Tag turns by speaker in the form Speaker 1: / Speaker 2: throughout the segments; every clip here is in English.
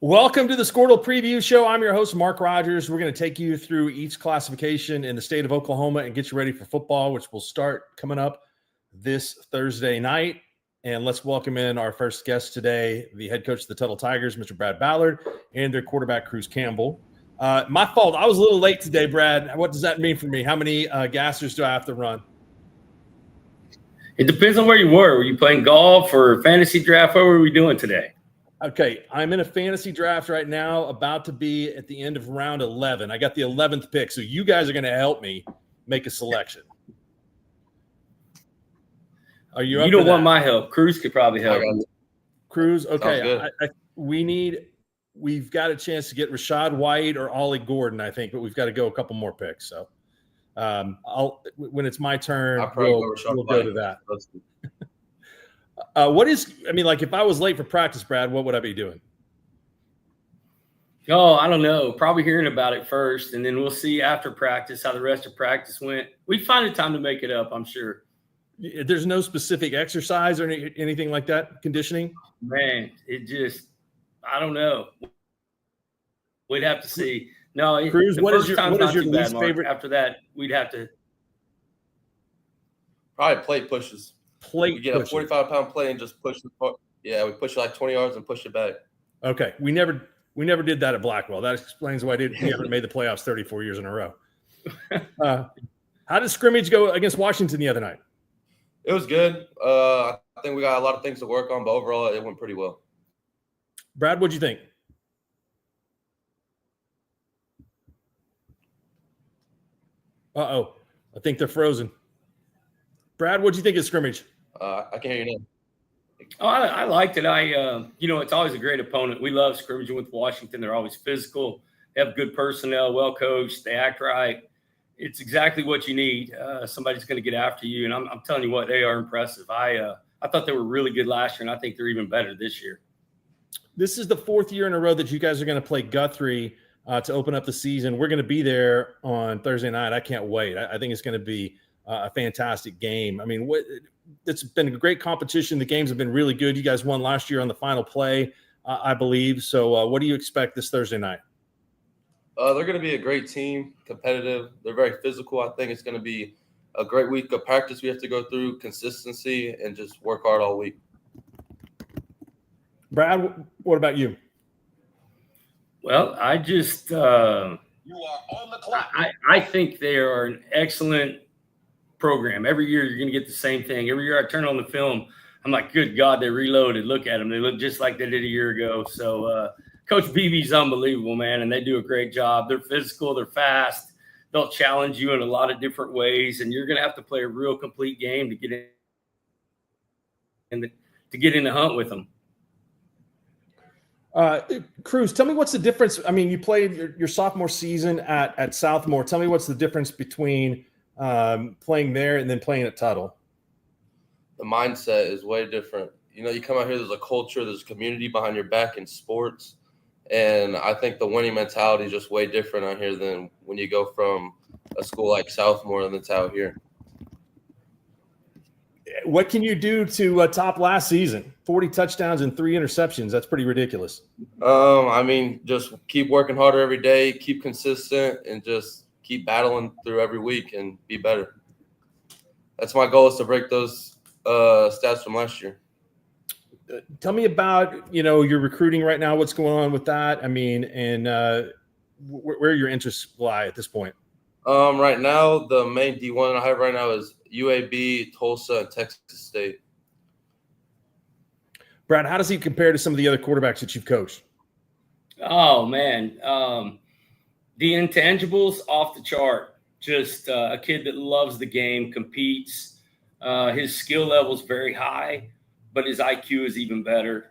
Speaker 1: Welcome to the Skordle Preview Show. I'm your host, Mark Rodgers. We're going to take you through each classification in the state of Oklahoma and get you ready for football, which will start coming up this Thursday night. And let's welcome in our first guest today, the head coach of the Tuttle Tigers, Mr. Brad Ballard, and their quarterback, Cruz Campbell. My fault. I was a little late today, Brad. What does that mean for me? How many gassers do I have to run?
Speaker 2: It depends on where you were. Were you playing golf or fantasy draft? What were we doing today?
Speaker 1: Okay, I'm in a fantasy draft right now, about to be at the end of round 11. I got the 11th pick, so you guys are going to help me make a selection. Are you?
Speaker 2: You don't want my help. Cruz could probably help.
Speaker 1: Cruz, okay. We've got a chance to get Rashad White or Ollie Gordon, I think, but we've got to go a couple more picks. So, when it's my turn, we'll go to that. If I was late for practice, Brad, what would I be doing?
Speaker 2: Oh, I don't know. Probably hearing about it first, and then we'll see after practice how the rest of practice went. We'd find a time to make it up, I'm sure.
Speaker 1: There's no specific exercise or anything like that, conditioning?
Speaker 2: Man, I don't know. We'd have to see. No,
Speaker 1: Cruz, what is your least favorite?
Speaker 2: After that, we'd have to.
Speaker 3: Probably plate pushes.
Speaker 1: You
Speaker 3: get a 45-pound plate and just push the – yeah, we push it like 20 yards and push it back.
Speaker 1: Okay. We never did that at Blackwell. That explains why we haven't made the playoffs 34 years in a row. How did scrimmage go against Washington the other night?
Speaker 3: It was good. I think we got a lot of things to work on, but overall it went pretty well.
Speaker 1: Brad, what'd you think? Uh-oh. I think they're frozen. Brad, what'd you think of scrimmage?
Speaker 3: I can hear you now.
Speaker 2: Oh, I liked it. It's always a great opponent. We love scrimmaging with Washington. They're always physical. They have good personnel, well coached. They act right. It's exactly what you need. Somebody's going to get after you, and I'm telling you what, they are impressive. I thought they were really good last year, and I think they're even better this year.
Speaker 1: This is the fourth year in a row that you guys are going to play Guthrie to open up the season. We're going to be there on Thursday night. I can't wait. I think it's going to be a fantastic game. I mean, it's been a great competition. The games have been really good. You guys won last year on the final play, I believe. So what do you expect this Thursday night?
Speaker 3: They're going to be a great team, competitive. They're very physical. I think it's going to be a great week of practice we have to go through, consistency, and just work hard all week.
Speaker 1: Brad, what about you?
Speaker 2: Well, I just you are on the clock. I think they are an excellent program. Every year you're going to get the same thing. Every year I turn on the film, I'm like, good God, they reloaded. Look at them. They look just like they did a year ago. So Coach Beebe's unbelievable, man, and they do a great job. They're physical. They're fast. They'll challenge you in a lot of different ways, and you're going to have to play a real complete game to get in the hunt with them.
Speaker 1: Cruz, tell me what's the difference. I mean, you played your sophomore season at Southmore. Tell me what's the difference between playing there and then playing at Tuttle.
Speaker 3: The mindset is way different. You come out here, there's a culture, there's a community behind your back in sports. And I think the winning mentality is just way different out here than when you go from a school like Southmore that's out here.
Speaker 1: What can you do to top last season? 40 touchdowns and 3 interceptions. That's pretty ridiculous.
Speaker 3: Just keep working harder every day, keep consistent, and just keep battling through every week and be better. That's my goal, is to break those stats from last year.
Speaker 1: Tell me about, your recruiting right now. What's going on with that? I mean, and where your interests lie at this point?
Speaker 3: Right now, the main D1 I have right now is UAB, Tulsa, and Texas State.
Speaker 1: Brad, how does he compare to some of the other quarterbacks that you've coached?
Speaker 2: Oh, man. The intangibles off the chart. Just a kid that loves the game, competes. His skill level is very high, but his IQ is even better.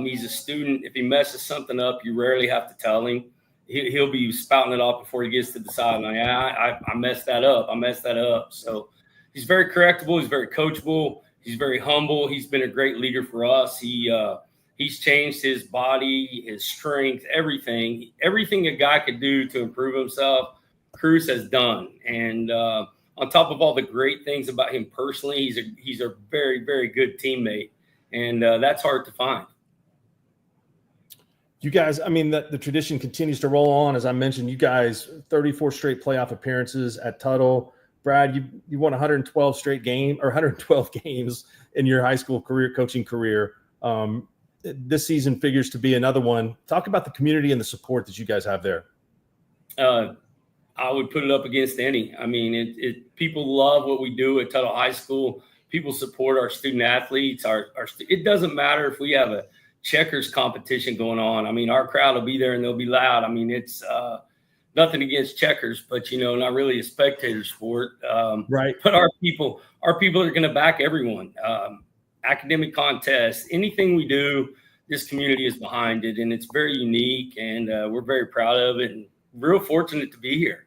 Speaker 2: He's a student. If he messes something up, you rarely have to tell him. He'll be spouting it off before he gets to the sideline. I messed that up. I messed that up. So he's very correctable. He's very coachable. He's very humble. He's been a great leader for us. He's changed his body, his strength, everything. Everything a guy could do to improve himself, Cruz has done. And on top of all the great things about him personally, he's a very, very good teammate. And that's hard to find.
Speaker 1: You guys, I mean, the tradition continues to roll on. As I mentioned, you guys 34 straight playoff appearances at Tuttle. Brad, you won 112 straight game or 112 games in your high school coaching career. This season figures to be another one. Talk about the community and the support that you guys have there.
Speaker 2: I would put it up against any. I mean, people love what we do at Tuttle High School. People support our student athletes. It doesn't matter if we have a checkers competition going on. I mean, our crowd will be there and they'll be loud. I mean, it's nothing against checkers, but not really a spectator sport.
Speaker 1: Right.
Speaker 2: But our people are going to back everyone. Academic contests, anything we do, this community is behind it, and it's very unique, and we're very proud of it, and real fortunate to be here.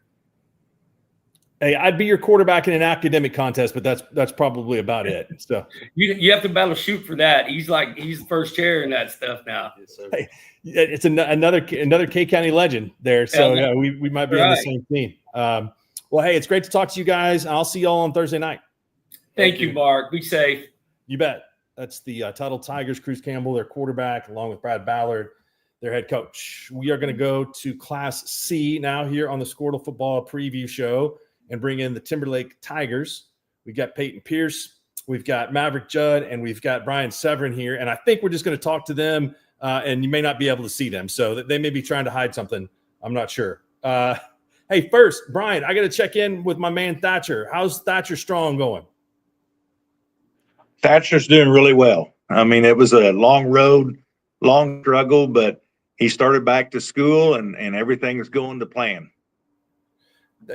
Speaker 1: Hey, I'd be your quarterback in an academic contest, but that's probably about it. So
Speaker 2: you have to battle shoot for that. He's the first chair in that stuff now.
Speaker 1: Hey, it's another K County legend there. So yeah, we might be on the same team. Well, hey, it's great to talk to you guys. I'll see y'all on Thursday night.
Speaker 2: Thank you, Mark. Be safe.
Speaker 1: You bet. That's the Tuttle Tigers, Cruz Campbell, their quarterback, along with Brad Ballard, their head coach. We are going to go to Class C now here on the Skordle Football Preview Show and bring in the Timberlake Tigers. We've got Peyton Pierce, we've got Maverick Judd, and we've got Brian Severin here. And I think we're just going to talk to them, and you may not be able to see them. So they may be trying to hide something. I'm not sure. Hey, first, Brian, I got to check in with my man Thatcher. How's Thatcher Strong going?
Speaker 4: Thatcher's doing really well. I mean, it was a long road, long struggle, but he started back to school and everything is going to plan.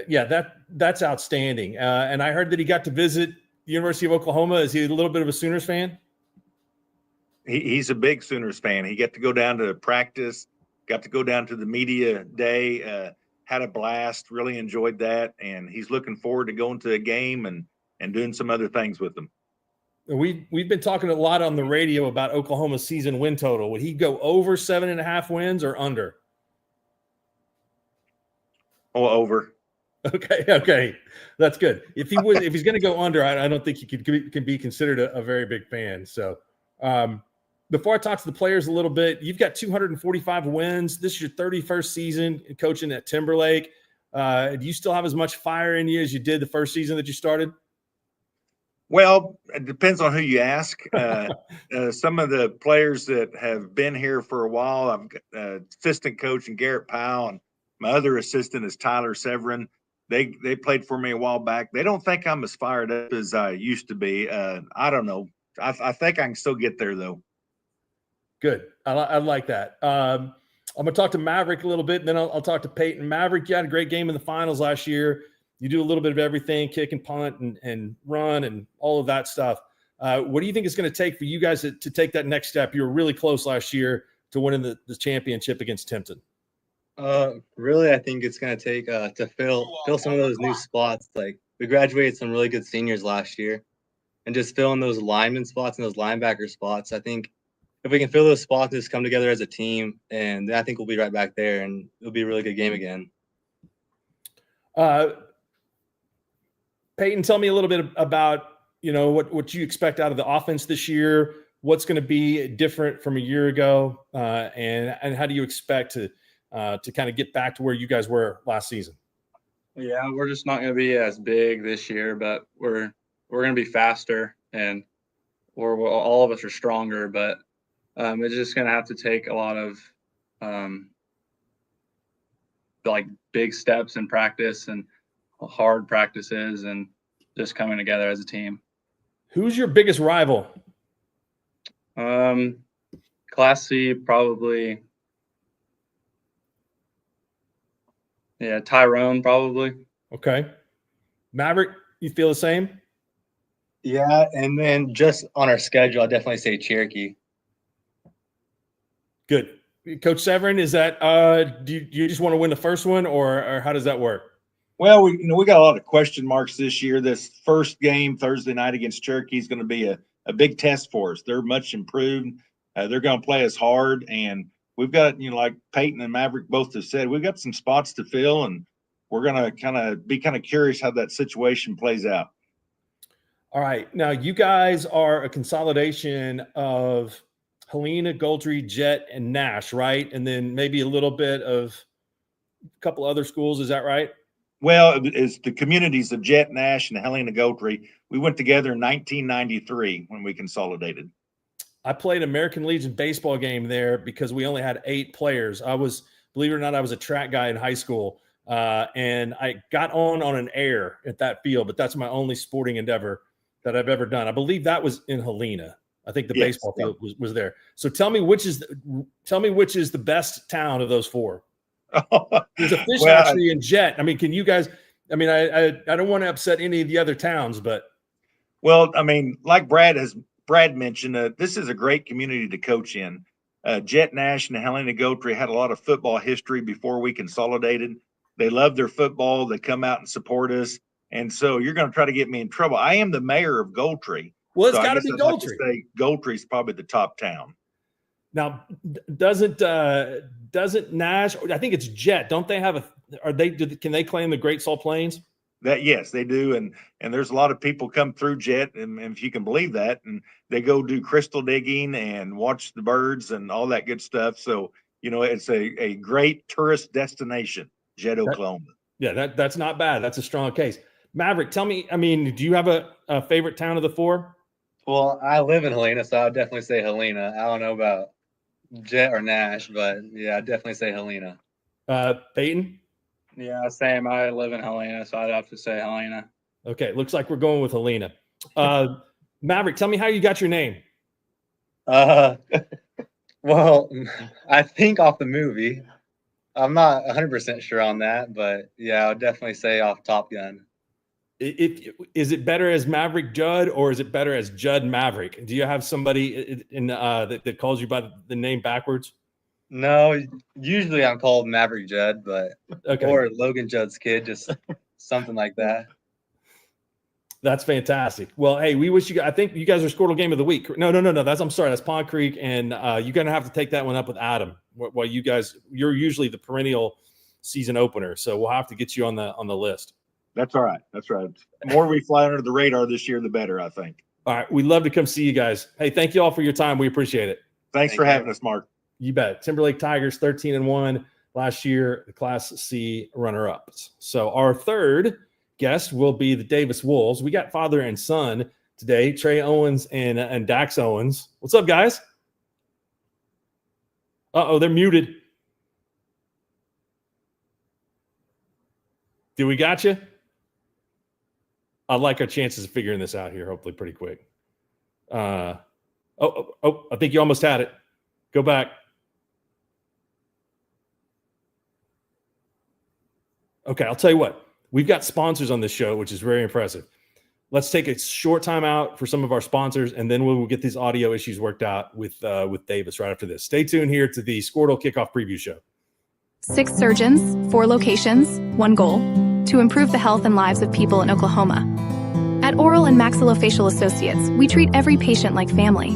Speaker 1: Yeah, that's outstanding. And I heard that he got to visit the University of Oklahoma. Is he a little bit of a Sooners fan?
Speaker 4: He's a big Sooners fan. He got to go down to practice, got to go down to the media day, had a blast, really enjoyed that. And he's looking forward to going to a game and doing some other things with them.
Speaker 1: We've been talking a lot on the radio about Oklahoma's season win total. Would he go over 7.5 wins or under?
Speaker 4: Oh, over.
Speaker 1: Okay, that's good. If he's going to go under, I don't think he can be considered a very big fan. So, before I talk to the players a little bit, you've got 245 wins. This is your 31st season coaching at Timberlake. Do you still have as much fire in you as you did the first season that you started?
Speaker 4: Well, it depends on who you ask. Some of the players that have been here for a while, I've got assistant coach and Garrett Powell, and my other assistant is Tyler Severin. They played for me a while back. They don't think I'm as fired up as I used to be. I don't know. I think I can still get there, though.
Speaker 1: Good. I like that. I'm going to talk to Maverick a little bit, and then I'll talk to Peyton. Maverick, you had a great game in the finals last year. You do a little bit of everything, kick and punt and run and all of that stuff. What do you think it's going to take for you guys to take that next step? You were really close last year to winning the championship against Timpton.
Speaker 5: Really, I think it's going to take to fill some of those new spots. Like, we graduated some really good seniors last year, and just filling those lineman spots and those linebacker spots. I think if we can fill those spots and just come together as a team, and then I think we'll be right back there, and it'll be a really good game again.
Speaker 1: Peyton, tell me a little bit about, what you expect out of the offense this year. What's going to be different from a year ago, and how do you expect to kind of get back to where you guys were last season?
Speaker 6: Yeah, we're just not going to be as big this year, but we're going to be faster, and all of us are stronger. But it's just going to have to take a lot of like big steps in practice and hard practices and just coming together as a team.
Speaker 1: Who's your biggest rival?
Speaker 6: Class C, probably. Yeah, Tyrone, probably.
Speaker 1: Okay. Maverick, you feel the same?
Speaker 5: Yeah, and then just on our schedule, I'd definitely say Cherokee.
Speaker 1: Good. Coach Severin, is that do you just want to win the first one, or how does that work?
Speaker 4: Well, we got a lot of question marks this year. This first game Thursday night against Cherokee is going to be a big test for us. They're much improved. They're going to play us hard, and we've got, like Peyton and Maverick both have said, we've got some spots to fill, and we're going to be kind of curious how that situation plays out.
Speaker 1: All right. Now, you guys are a consolidation of Helena, Goldtree, Jet, and Nash, right? And then maybe a little bit of a couple other schools. Is that right?
Speaker 4: Well, it's the communities of Jet, Nash, and Helena Goldtree. We went together in 1993 when we consolidated.
Speaker 1: I played American Legion baseball game there because we only had 8 players. Believe it or not, I was a track guy in high school, and I got on an air at that field, but that's my only sporting endeavor that I've ever done. I believe that was in Helena. I think the baseball field was there. So tell me which is the best town of those 4. There's a fish hatchery in Jet. I mean, can you guys? I mean, I don't want to upset any of the other towns, but
Speaker 4: I mean, like Brad mentioned, this is a great community to coach in. Jet, Nash, and Helena Goldtree had a lot of football history before we consolidated. They love their football. They come out and support us. And so you're going to try to get me in trouble. I am the mayor of Goldtree.
Speaker 1: Well, it's got to be Goldtree.
Speaker 4: Goldtree's probably the top town.
Speaker 1: Now, doesn't Nash? I think it's Jet. Don't they have can they claim the Great Salt Plains?
Speaker 4: Yes, they do, and there's a lot of people come through Jet, and if you can believe that, and they go do crystal digging and watch the birds and all that good stuff. So it's a great tourist destination, Jet, Oklahoma.
Speaker 1: That's not bad. That's a strong case. Maverick, tell me. I mean, do you have a favorite town of the 4?
Speaker 5: Well, I live in Helena, so I would definitely say Helena. I don't know about Jet or Nash, but yeah, I'd definitely say Helena.
Speaker 1: Peyton?
Speaker 6: Yeah, same. I live in Helena, so I'd have to say Helena.
Speaker 1: Okay, looks like we're going with Helena. Maverick, tell me how you got your name.
Speaker 5: Well, I think off the movie. I'm not 100% sure on that, but yeah, I would definitely say off Top Gun.
Speaker 1: Is it better as Maverick Judd, or is it better as Judd Maverick? Do you have somebody that calls you by the name backwards?
Speaker 5: No, usually I'm called Maverick Judd, but or Logan Judd's kid, just something like that.
Speaker 1: That's fantastic. Well, hey, we wish you. I think you guys are Skordle Game of the Week. No. I'm sorry. That's Pond Creek, and you're gonna have to take that one up with Adam. Well, you're usually the perennial season opener, so we'll have to get you on the list.
Speaker 4: That's all right. That's right. The more we fly under the radar this year, the better, I think.
Speaker 1: All right. We'd love to come see you guys. Hey, thank you all for your time. We appreciate it.
Speaker 4: Thanks for having us, Mark.
Speaker 1: You bet. Timberlake Tigers 13-1 last year, the Class C runner-ups. So our third guest will be the Davis Wolves. We got father and son today, Trey Owens and Dax Owens. What's up, guys? They're muted. Do we got you? I like our chances of figuring this out here, hopefully pretty quick. I think you almost had it. Go back. Okay, I'll tell you what. We've got sponsors on this show, which is very impressive. Let's take a short time out for some of our sponsors, and then we'll get these audio issues worked out with Davis right after this. Stay tuned here to the Skordle Kickoff Preview Show.
Speaker 7: 6 surgeons, 4 locations, 1 goal: to improve the health and lives of people in Oklahoma. At Oral and Maxillofacial Associates, we treat every patient like family.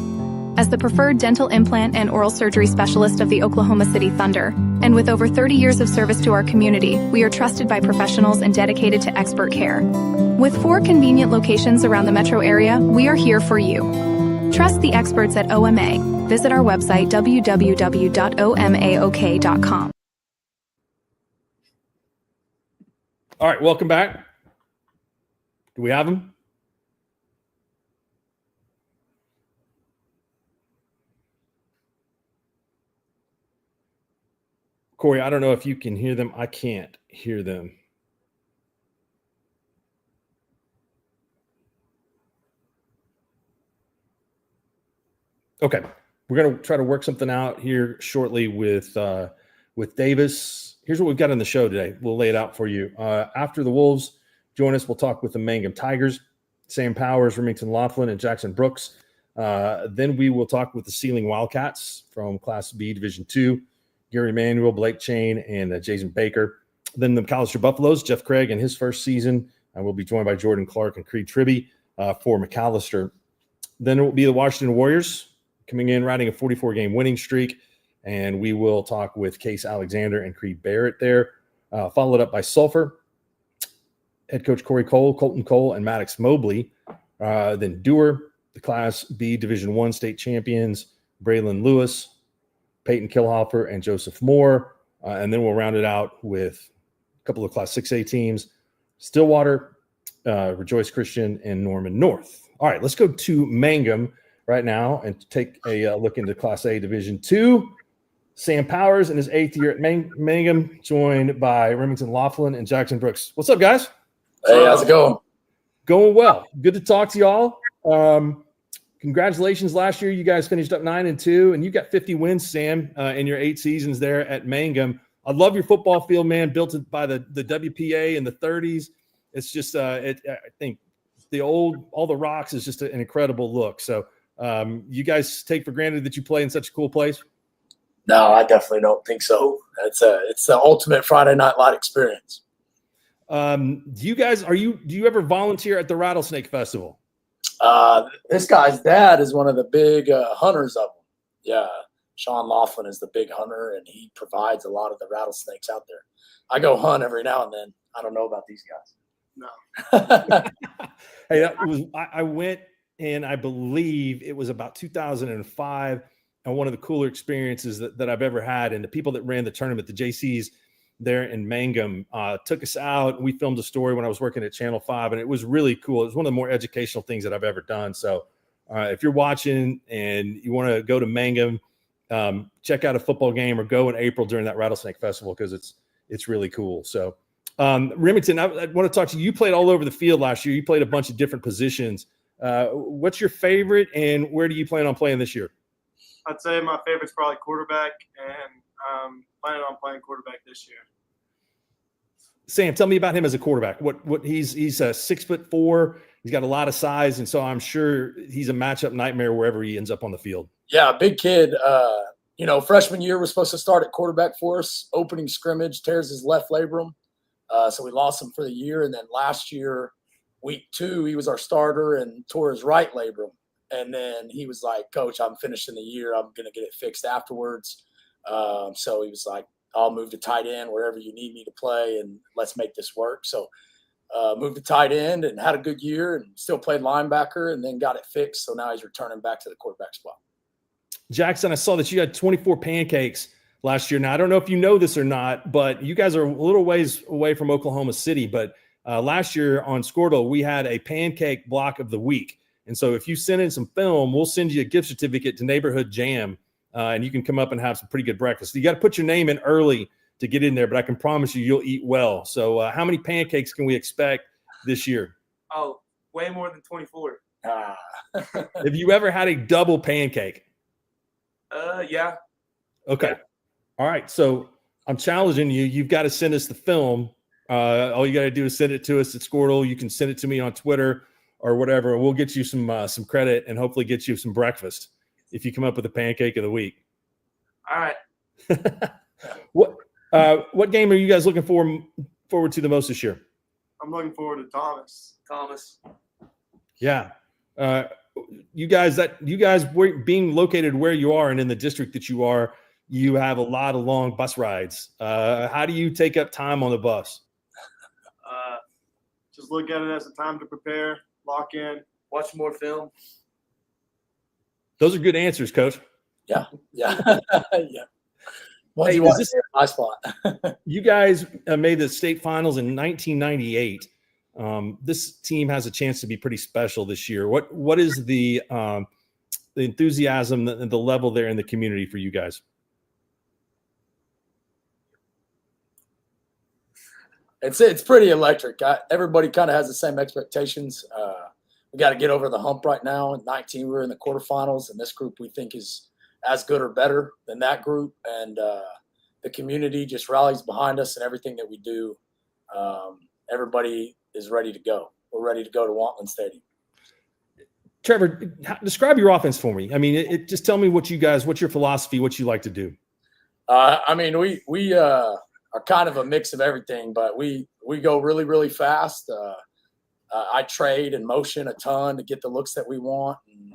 Speaker 7: As the preferred dental implant and oral surgery specialist of the Oklahoma City Thunder, and with over 30 years of service to our community, we are trusted by professionals and dedicated to expert care. With 4 convenient locations around the metro area, we are here for you. Trust the experts at OMA. Visit our website, www.omaok.com.
Speaker 1: All right, welcome back. Do we have them? Corey, I don't know if you can hear them. I can't hear them. Okay, we're going to try to work something out here shortly with Davis. Here's what we've got on the show today. We'll lay it out for you. After the Wolves join us, we'll talk with the Mangum Tigers, Sam Powers, Remington Laughlin, and Jackson Brooks. Then we will talk with the Sealing Wildcats from Class B Division II, Gary Manuel, Blake Chain, and Jason Baker. Then the McAllister Buffaloes, Jeff Craig in his first season. And we'll be joined by Jordan Clark and Creed Tribby for McAllister. Then it will be the Washington Warriors coming in, riding a 44-game winning streak. And we will talk with Case Alexander and Creed Barrett there. Followed up by Sulphur, head coach Corey Cole, Colton Cole, and Maddox Mobley. Then Dewar, the Class B Division I state champions, Braylon Lewis, Peyton Killhofer, and Joseph Moore. And then we'll round it out with a couple of Class 6A teams, Stillwater, Rejoice Christian, and Norman North. All right, let's go to Mangum right now and take a look into Class A Division II. Sam Powers in his 8th year at Mangum, joined by Remington Laughlin and Jackson Brooks. What's up, guys?
Speaker 8: Hey, how's it going?
Speaker 1: Going well. Good to talk to y'all. Congratulations. Last year, you guys finished up 9-2, and you got 50 wins, Sam, in your 8 seasons there at Mangum. I love your football field, man, built by the WPA in the 30s. It's just, I think all the rocks is just an incredible look. So you guys take for granted that you play in such a cool place?
Speaker 8: No, I definitely don't think so. It's the ultimate Friday Night Light experience.
Speaker 1: Do you ever volunteer at the Rattlesnake Festival?
Speaker 8: This guy's dad is one of the big hunters of them. Yeah, Sean Laughlin is the big hunter, and he provides a lot of the rattlesnakes out there. I go hunt every now and then. I don't know about these guys.
Speaker 6: No.
Speaker 1: Hey, I went, and I believe it was about 2005. And one of the cooler experiences that I've ever had. And the people that ran the tournament, the JCs there in Mangum, took us out. We filmed a story when I was working at Channel 5, and it was really cool. It was one of the more educational things that I've ever done. So if you're watching and you want to go to Mangum, check out a football game or go in April during that Rattlesnake Festival because it's really cool. So Remington, I want to talk to you. You played all over the field last year. You played a bunch of different positions. What's your favorite, and where do you plan on playing this year?
Speaker 9: I'd say my favorite's probably quarterback, and planning on playing quarterback this year.
Speaker 1: Sam, tell me about him as a quarterback. What he's 6'4". He's got a lot of size, and so I'm sure he's a matchup nightmare wherever he ends up on the field.
Speaker 8: Yeah, big kid. Freshman year was supposed to start at quarterback for us. Opening scrimmage, tears his left labrum, so we lost him for the year. And then last year, week 2, he was our starter and tore his right labrum. And then he was like, "Coach, I'm finishing the year. I'm going to get it fixed afterwards." So he was like, "I'll move to tight end wherever you need me to play, and let's make this work." So moved to tight end and had a good year and still played linebacker and then got it fixed. So now he's returning back to the quarterback spot.
Speaker 1: Jackson, I saw that you had 24 pancakes last year. Now, I don't know if you know this or not, but you guys are a little ways away from Oklahoma City. But last year on Skordle, we had a pancake block of the week. And so if you send in some film, we'll send you a gift certificate to Neighborhood Jam, and you can come up and have some pretty good breakfast. You got to put your name in early to get in there, but I can promise you'll eat well. So how many pancakes can we expect this year?
Speaker 9: Oh, way more than 24.
Speaker 1: Have you ever had a double pancake?
Speaker 9: Yeah.
Speaker 1: Okay. All right. So I'm challenging you. You've got to send us the film. All you got to do is send it to us at Skordle. You can send it to me on Twitter or whatever. We'll get you some credit and hopefully get you some breakfast if you come up with a pancake of the week.
Speaker 9: All right.
Speaker 1: What game are you guys looking forward to the most this year?
Speaker 9: I'm looking forward to Thomas.
Speaker 1: Yeah. You guys being located where you are and in the district that you are, you have a lot of long bus rides. How do you take up time on the bus?
Speaker 9: Just look at it as a time to prepare, lock in, watch more film.
Speaker 1: Those are good answers, Coach.
Speaker 8: Yeah. Yeah. Once you want my spot.
Speaker 1: You guys made the state finals in 1998. This team has a chance to be pretty special this year. What is the enthusiasm and the level there in the community for you guys?
Speaker 8: It's pretty electric. Everybody kind of has the same expectations. We got to get over the hump right now. In 19, we're in the quarterfinals, and this group we think is as good or better than that group. And the community just rallies behind us and everything that we do. Everybody is ready to go. We're ready to go to Wantland Stadium.
Speaker 1: Trevor, describe your offense for me. I mean, just tell me what's your philosophy, what you like to do.
Speaker 8: We are kind of a mix of everything, but we go really, really fast. I trade and motion a ton to get the looks that we want. And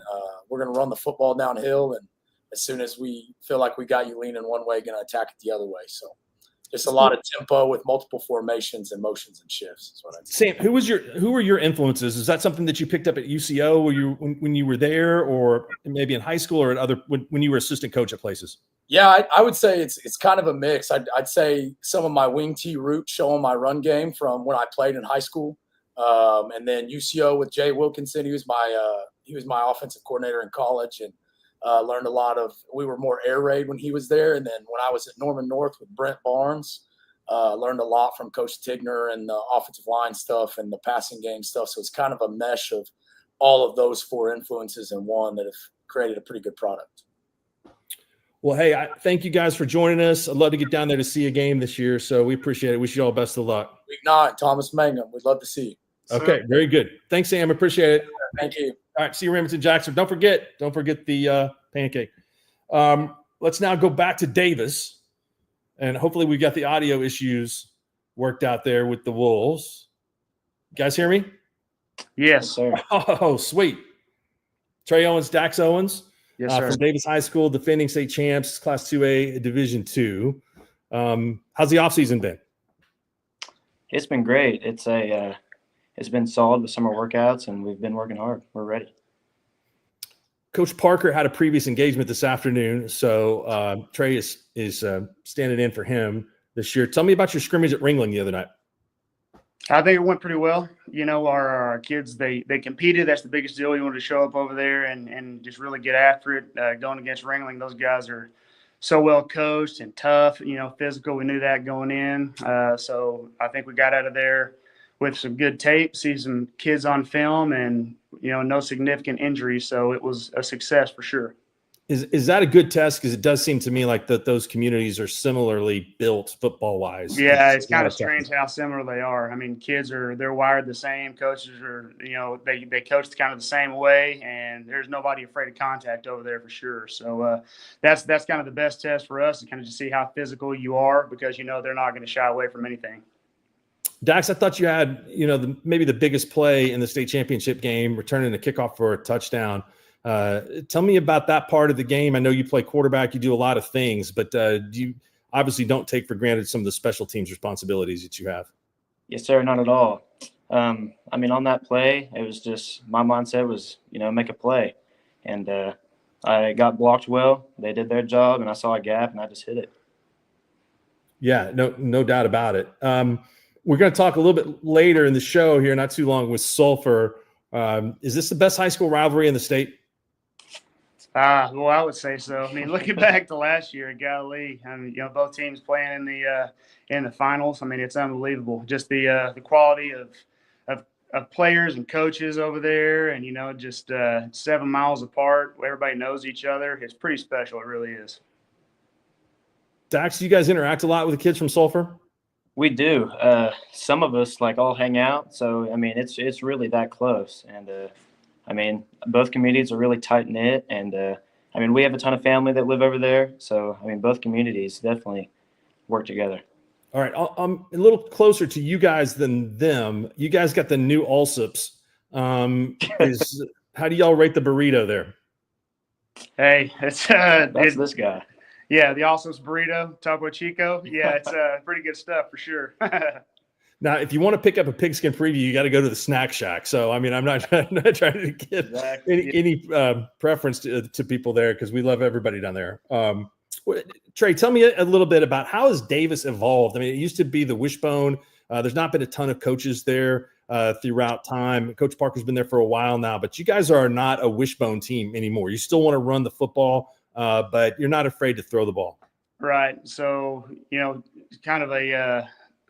Speaker 8: we're going to run the football downhill. And as soon as we feel like we got you leaning one way, going to attack it the other way. So Just a lot of tempo with multiple formations and motions and shifts is what I'd say.
Speaker 1: Sam, who were your influences? Is that something that you picked up at UCO when you were there, or maybe in high school, or at when you were assistant coach at places?
Speaker 8: Yeah, I would say it's kind of a mix. I'd say some of my wing T roots show on my run game from when I played in high school, and then UCO with Jay Wilkinson. He was my offensive coordinator in college, and learned a lot of. We were more air raid when he was there, and then when I was at Norman North with Brent Barnes, learned a lot from Coach Tigner and the offensive line stuff and the passing game stuff. So it's kind of a mesh of all of those four influences in one that have created a pretty good product.
Speaker 1: Well, hey, thank you guys for joining us. I'd love to get down there to see a game this year, so we appreciate it. Wish you all best of luck.
Speaker 8: Week 9, Thomas Mangum. We'd love to see you.
Speaker 1: Okay, very good. Thanks, Sam. Appreciate it.
Speaker 8: Thank you.
Speaker 1: All right, see you, Remington Jackson. Don't forget the pancake. Let's now go back to Davis, and hopefully we got the audio issues worked out there with the Wolves. You guys hear me?
Speaker 10: Yes, sir.
Speaker 1: Oh, sweet. Trey Owens, Dax Owens.
Speaker 10: Yes, sir.
Speaker 1: From Davis High School, defending state champs, Class 2A, Division II. How's the offseason been?
Speaker 10: It's been great. It's been solid with summer workouts, and we've been working hard. We're ready.
Speaker 1: Coach Parker had a previous engagement this afternoon, so Trey is standing in for him this year. Tell me about your scrimmage at Ringling the other night.
Speaker 11: I think it went pretty well. You know, our kids, they competed. That's the biggest deal. You wanted to show up over there and just really get after it. Going against Ringling, those guys are so well coached and tough, physical. We knew that going in. So I think we got out of there with some good tape, see some kids on film, and, no significant injuries. So it was a success for sure.
Speaker 1: Is that a good test? Because it does seem to me like that those communities are similarly built football-wise.
Speaker 11: Yeah, it's kind of strange how similar they are. I mean, they're wired the same. Coaches are, they coach kind of the same way, and there's nobody afraid of contact over there for sure. So that's kind of the best test for us, to kind of just see how physical you are, because they're not going to shy away from anything.
Speaker 1: Dax, I thought you had, maybe the biggest play in the state championship game, returning a kickoff for a touchdown. Tell me about that part of the game. I know you play quarterback, you do a lot of things, but you obviously don't take for granted some of the special teams responsibilities that you have.
Speaker 10: Yes, sir. Not at all. On that play, it was just, my mindset was, make a play. And I got blocked well. They did their job, and I saw a gap, and I just hit it.
Speaker 1: Yeah, no doubt about it. We're going to talk a little bit later in the show here, not too long, with Sulphur. Is this the best high school rivalry in the state?
Speaker 11: Well, I would say so. I mean, looking back to last year, golly, both teams playing in the finals. I mean, it's unbelievable. Just the quality of players and coaches over there, and just 7 miles apart. Everybody knows each other. It's pretty special. It really is.
Speaker 1: Dax, do you guys interact a lot with the kids from Sulphur?
Speaker 10: We do. Some of us all hang out. So it's really that close. And both communities are really tight knit, and we have a ton of family that live over there. So both communities definitely work together.
Speaker 1: All right, I'm a little closer to you guys than them. You guys got the new Allsups. How do y'all rate the burrito there?
Speaker 11: Hey,
Speaker 10: that's this guy.
Speaker 11: Yeah, the Allsups burrito, Topo Chico. Yeah, it's pretty good stuff for sure.
Speaker 1: Now, if you want to pick up a pigskin preview, you got to go to the snack shack. So, I'm not trying to get any preference to people there, because we love everybody down there. Trey, tell me a little bit about how has Davis evolved? It used to be the Wishbone. There's not been a ton of coaches there throughout time. Coach Parker's been there for a while now, but you guys are not a Wishbone team anymore. You still want to run the football, but you're not afraid to throw the ball.
Speaker 11: Right. So, kind of a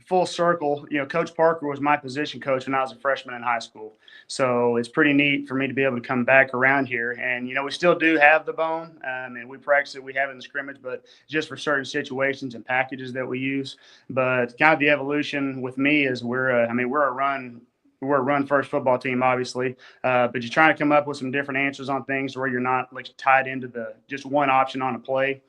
Speaker 11: full circle. Coach Parker was my position coach when I was a freshman in high school. So it's pretty neat for me to be able to come back around here. And, we still do have the bone, and we practice it. We have it in the scrimmage, but just for certain situations and packages that we use. But kind of the evolution with me is we're a run first football team, obviously, but you're trying to come up with some different answers on things where you're not tied into just one option on a play.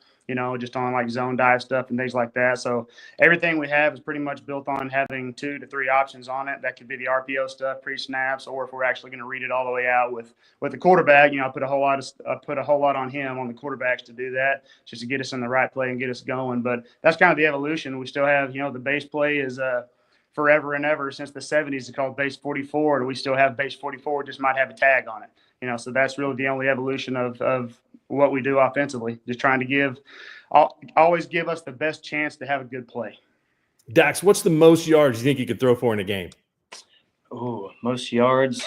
Speaker 11: just on like zone dive stuff and things like that. So everything we have is pretty much built on having 2 to 3 options on it. That could be the RPO stuff, pre-snaps, or if we're actually going to read it all the way out with the quarterback, I put a whole lot on him, on the quarterbacks, to do that, just to get us in the right play and get us going. But that's kind of the evolution. We still have, the base play is forever and ever since the 70s. It's called base 44, and we still have base 44, just might have a tag on it. So that's really the only evolution of what we do offensively, just trying to always give us the best chance to have a good play.
Speaker 1: Dax, what's the most yards you think you could throw for in a game?
Speaker 10: Oh, most yards.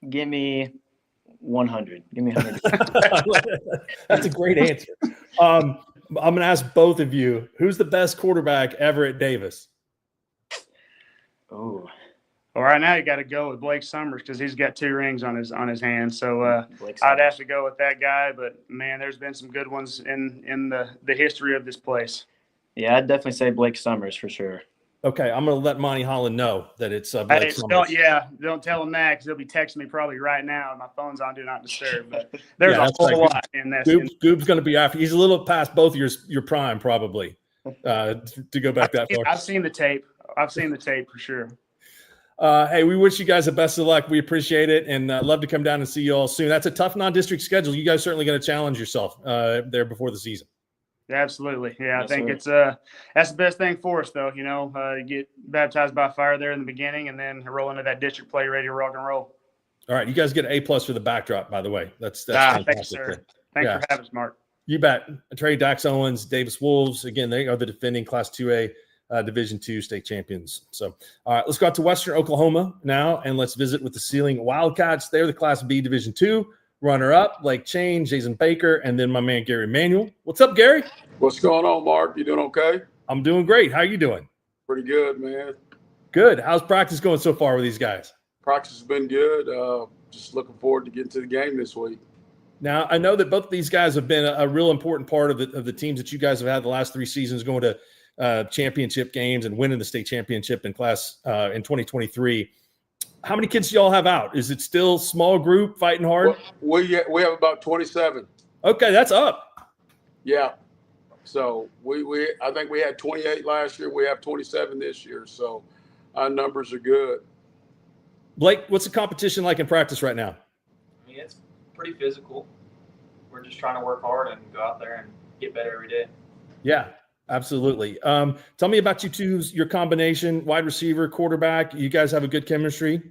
Speaker 10: Give me 100. Give me 100.
Speaker 1: That's a great answer. I'm going to ask both of you, who's the best quarterback ever at Davis?
Speaker 10: Oh.
Speaker 11: Well, right now you got to go with Blake Summers because he's got 2 rings on his hands. So I'd have to go with that guy. But man, there's been some good ones in the history of this place.
Speaker 10: Yeah, I'd definitely say Blake Summers for sure.
Speaker 1: Okay, I'm going to let Monty Holland know that it's Blake Summers.
Speaker 11: Don't tell him that because he'll be texting me probably right now. My phone's on Do Not Disturb. But there's a whole lot in this.
Speaker 1: Goob's going to be after. He's a little past both your prime probably to go back that far.
Speaker 11: I've seen the tape. For sure.
Speaker 1: Hey, we wish you guys the best of luck. We appreciate it, and love to come down and see you all soon. That's a tough non-district schedule. You guys certainly going to challenge yourself there before the season.
Speaker 11: Yeah, absolutely. Yeah,
Speaker 10: Yes,
Speaker 11: I think
Speaker 10: sir.
Speaker 11: that's the best thing for us, though. You get baptized by fire there in the beginning, and then roll into that district play, ready to rock and roll.
Speaker 1: All right, you guys get an A+ for the backdrop, by the way. That's
Speaker 11: fantastic. Thanks, sir. Thanks for having us, Mark.
Speaker 1: You bet. Trey, Dax Owens, Davis Wolves. Again, they are the defending Class 2A Division II state champions. So, all right, let's go out to Western Oklahoma now, and let's visit with the Ceiling Wildcats. They're the Class B Division II runner-up, Blake Chain, Jason Baker, and then my man Gary Manuel. What's up, Gary?
Speaker 12: What's going on, Mark? You doing okay?
Speaker 1: I'm doing great. How you doing?
Speaker 12: Pretty good, man.
Speaker 1: Good. How's practice going so far with these guys?
Speaker 12: Practice has been good. Just looking forward to getting to the game this week.
Speaker 1: Now, I know that both of these guys have been a real important part of the teams that you guys have had the last 3 seasons, going to championship games and winning the state championship in class in 2023. How many kids do y'all have out? Is it still small group fighting hard?
Speaker 12: Well, we have about 27.
Speaker 1: Okay, that's up.
Speaker 12: Yeah. So I think we had 28 last year. We have 27 this year. So our numbers are good.
Speaker 1: Blake, what's the competition like in practice right now?
Speaker 13: I mean, it's pretty physical. We're just trying to work hard and go out there and get better every day.
Speaker 1: Yeah, absolutely. Tell me about you two, your combination, wide receiver, quarterback. You guys have a good chemistry?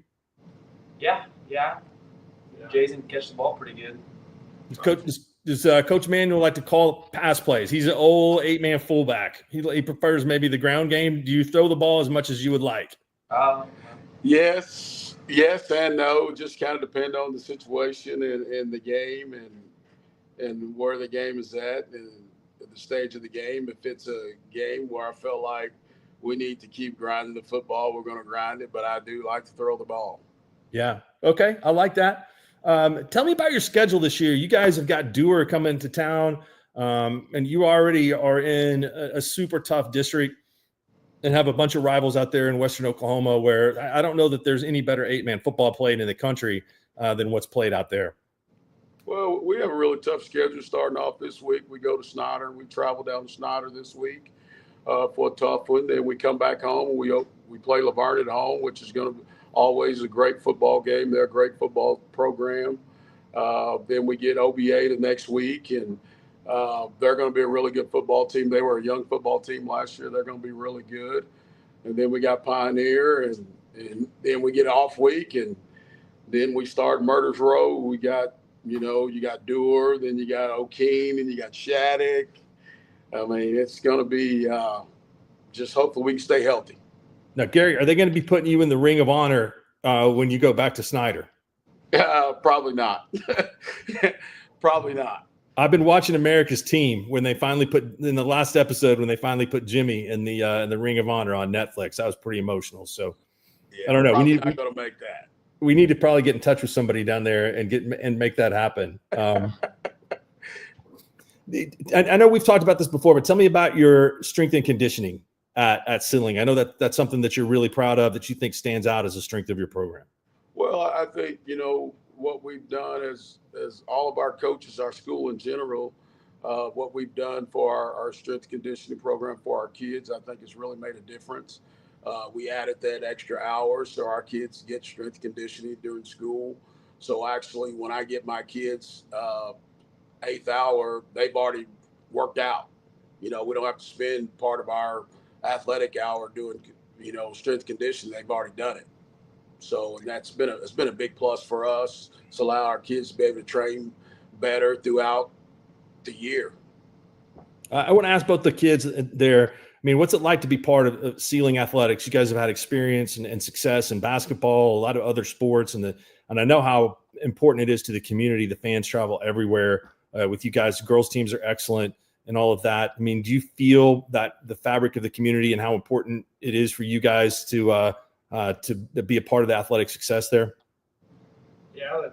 Speaker 13: Yeah. Jason catches the ball pretty good.
Speaker 1: Does Coach Manuel like to call pass plays? He's an old 8-man fullback. He prefers maybe the ground game. Do you throw the ball as much as you would like?
Speaker 12: Yes and no. Just kind of depend on the situation and the game and where the game is at and the stage of the game. If it's a game where I feel like we need to keep grinding the football, we're going to grind it. But I do like to throw the ball. Yeah.
Speaker 1: Okay. I like that. Tell me about your schedule this year. You guys have got Dewar coming to town, and you already are in a super tough district and have a bunch of rivals out there in Western Oklahoma where I don't know that there's any better 8-man football played in the country than what's played out there.
Speaker 12: Well, we have a really tough schedule starting off this week. We go to Snyder. We travel down to Snyder this week for a tough one. Then we come back home. We play Laverne at home, which is going to be always a great football game. They're a great football program. Then we get OBA the next week, and they're going to be a really good football team. They were a young football team last year. They're going to be really good. And then we got Pioneer, and then we get off week, and then we start Murders Row. We got, you got Dewar, then you got O'Keene, and you got Shattuck. I mean, it's going to be just hopefully we can stay healthy.
Speaker 1: Now, Gary, are they going to be putting you in the Ring of Honor when you go back to Snyder?
Speaker 12: Probably not. Probably not.
Speaker 1: I've been watching America's Team when they finally in the last episode when they finally put Jimmy in the Ring of Honor on Netflix. That was pretty emotional. So I don't know.
Speaker 12: I'm not going to make that.
Speaker 1: We need to probably get in touch with somebody down there and make that happen. I know we've talked about this before, but tell me about your strength and conditioning at Sidling. I know that's something that you're really proud of, that you think stands out as a strength of your program.
Speaker 12: Well, I think, what we've done as all of our coaches, our school in general, what we've done for our strength conditioning program for our kids, I think has really made a difference. We added that extra hour so our kids get strength conditioning during school. So actually, when I get my kids 8th hour, they've already worked out. We don't have to spend part of our athletic hour doing, strength conditioning. They've already done it. So it's been a big plus for us. It's allowed our kids to be able to train better throughout the year.
Speaker 1: I want to ask both the kids there. I mean, what's it like to be part of Ceiling Athletics? You guys have had experience and success in basketball, a lot of other sports, and I know how important it is to the community. The fans travel everywhere with you guys. Girls teams are excellent and all of that. I mean, do you feel that the fabric of the community and how important it is for you guys to be a part of the athletic success there?
Speaker 13: Yeah,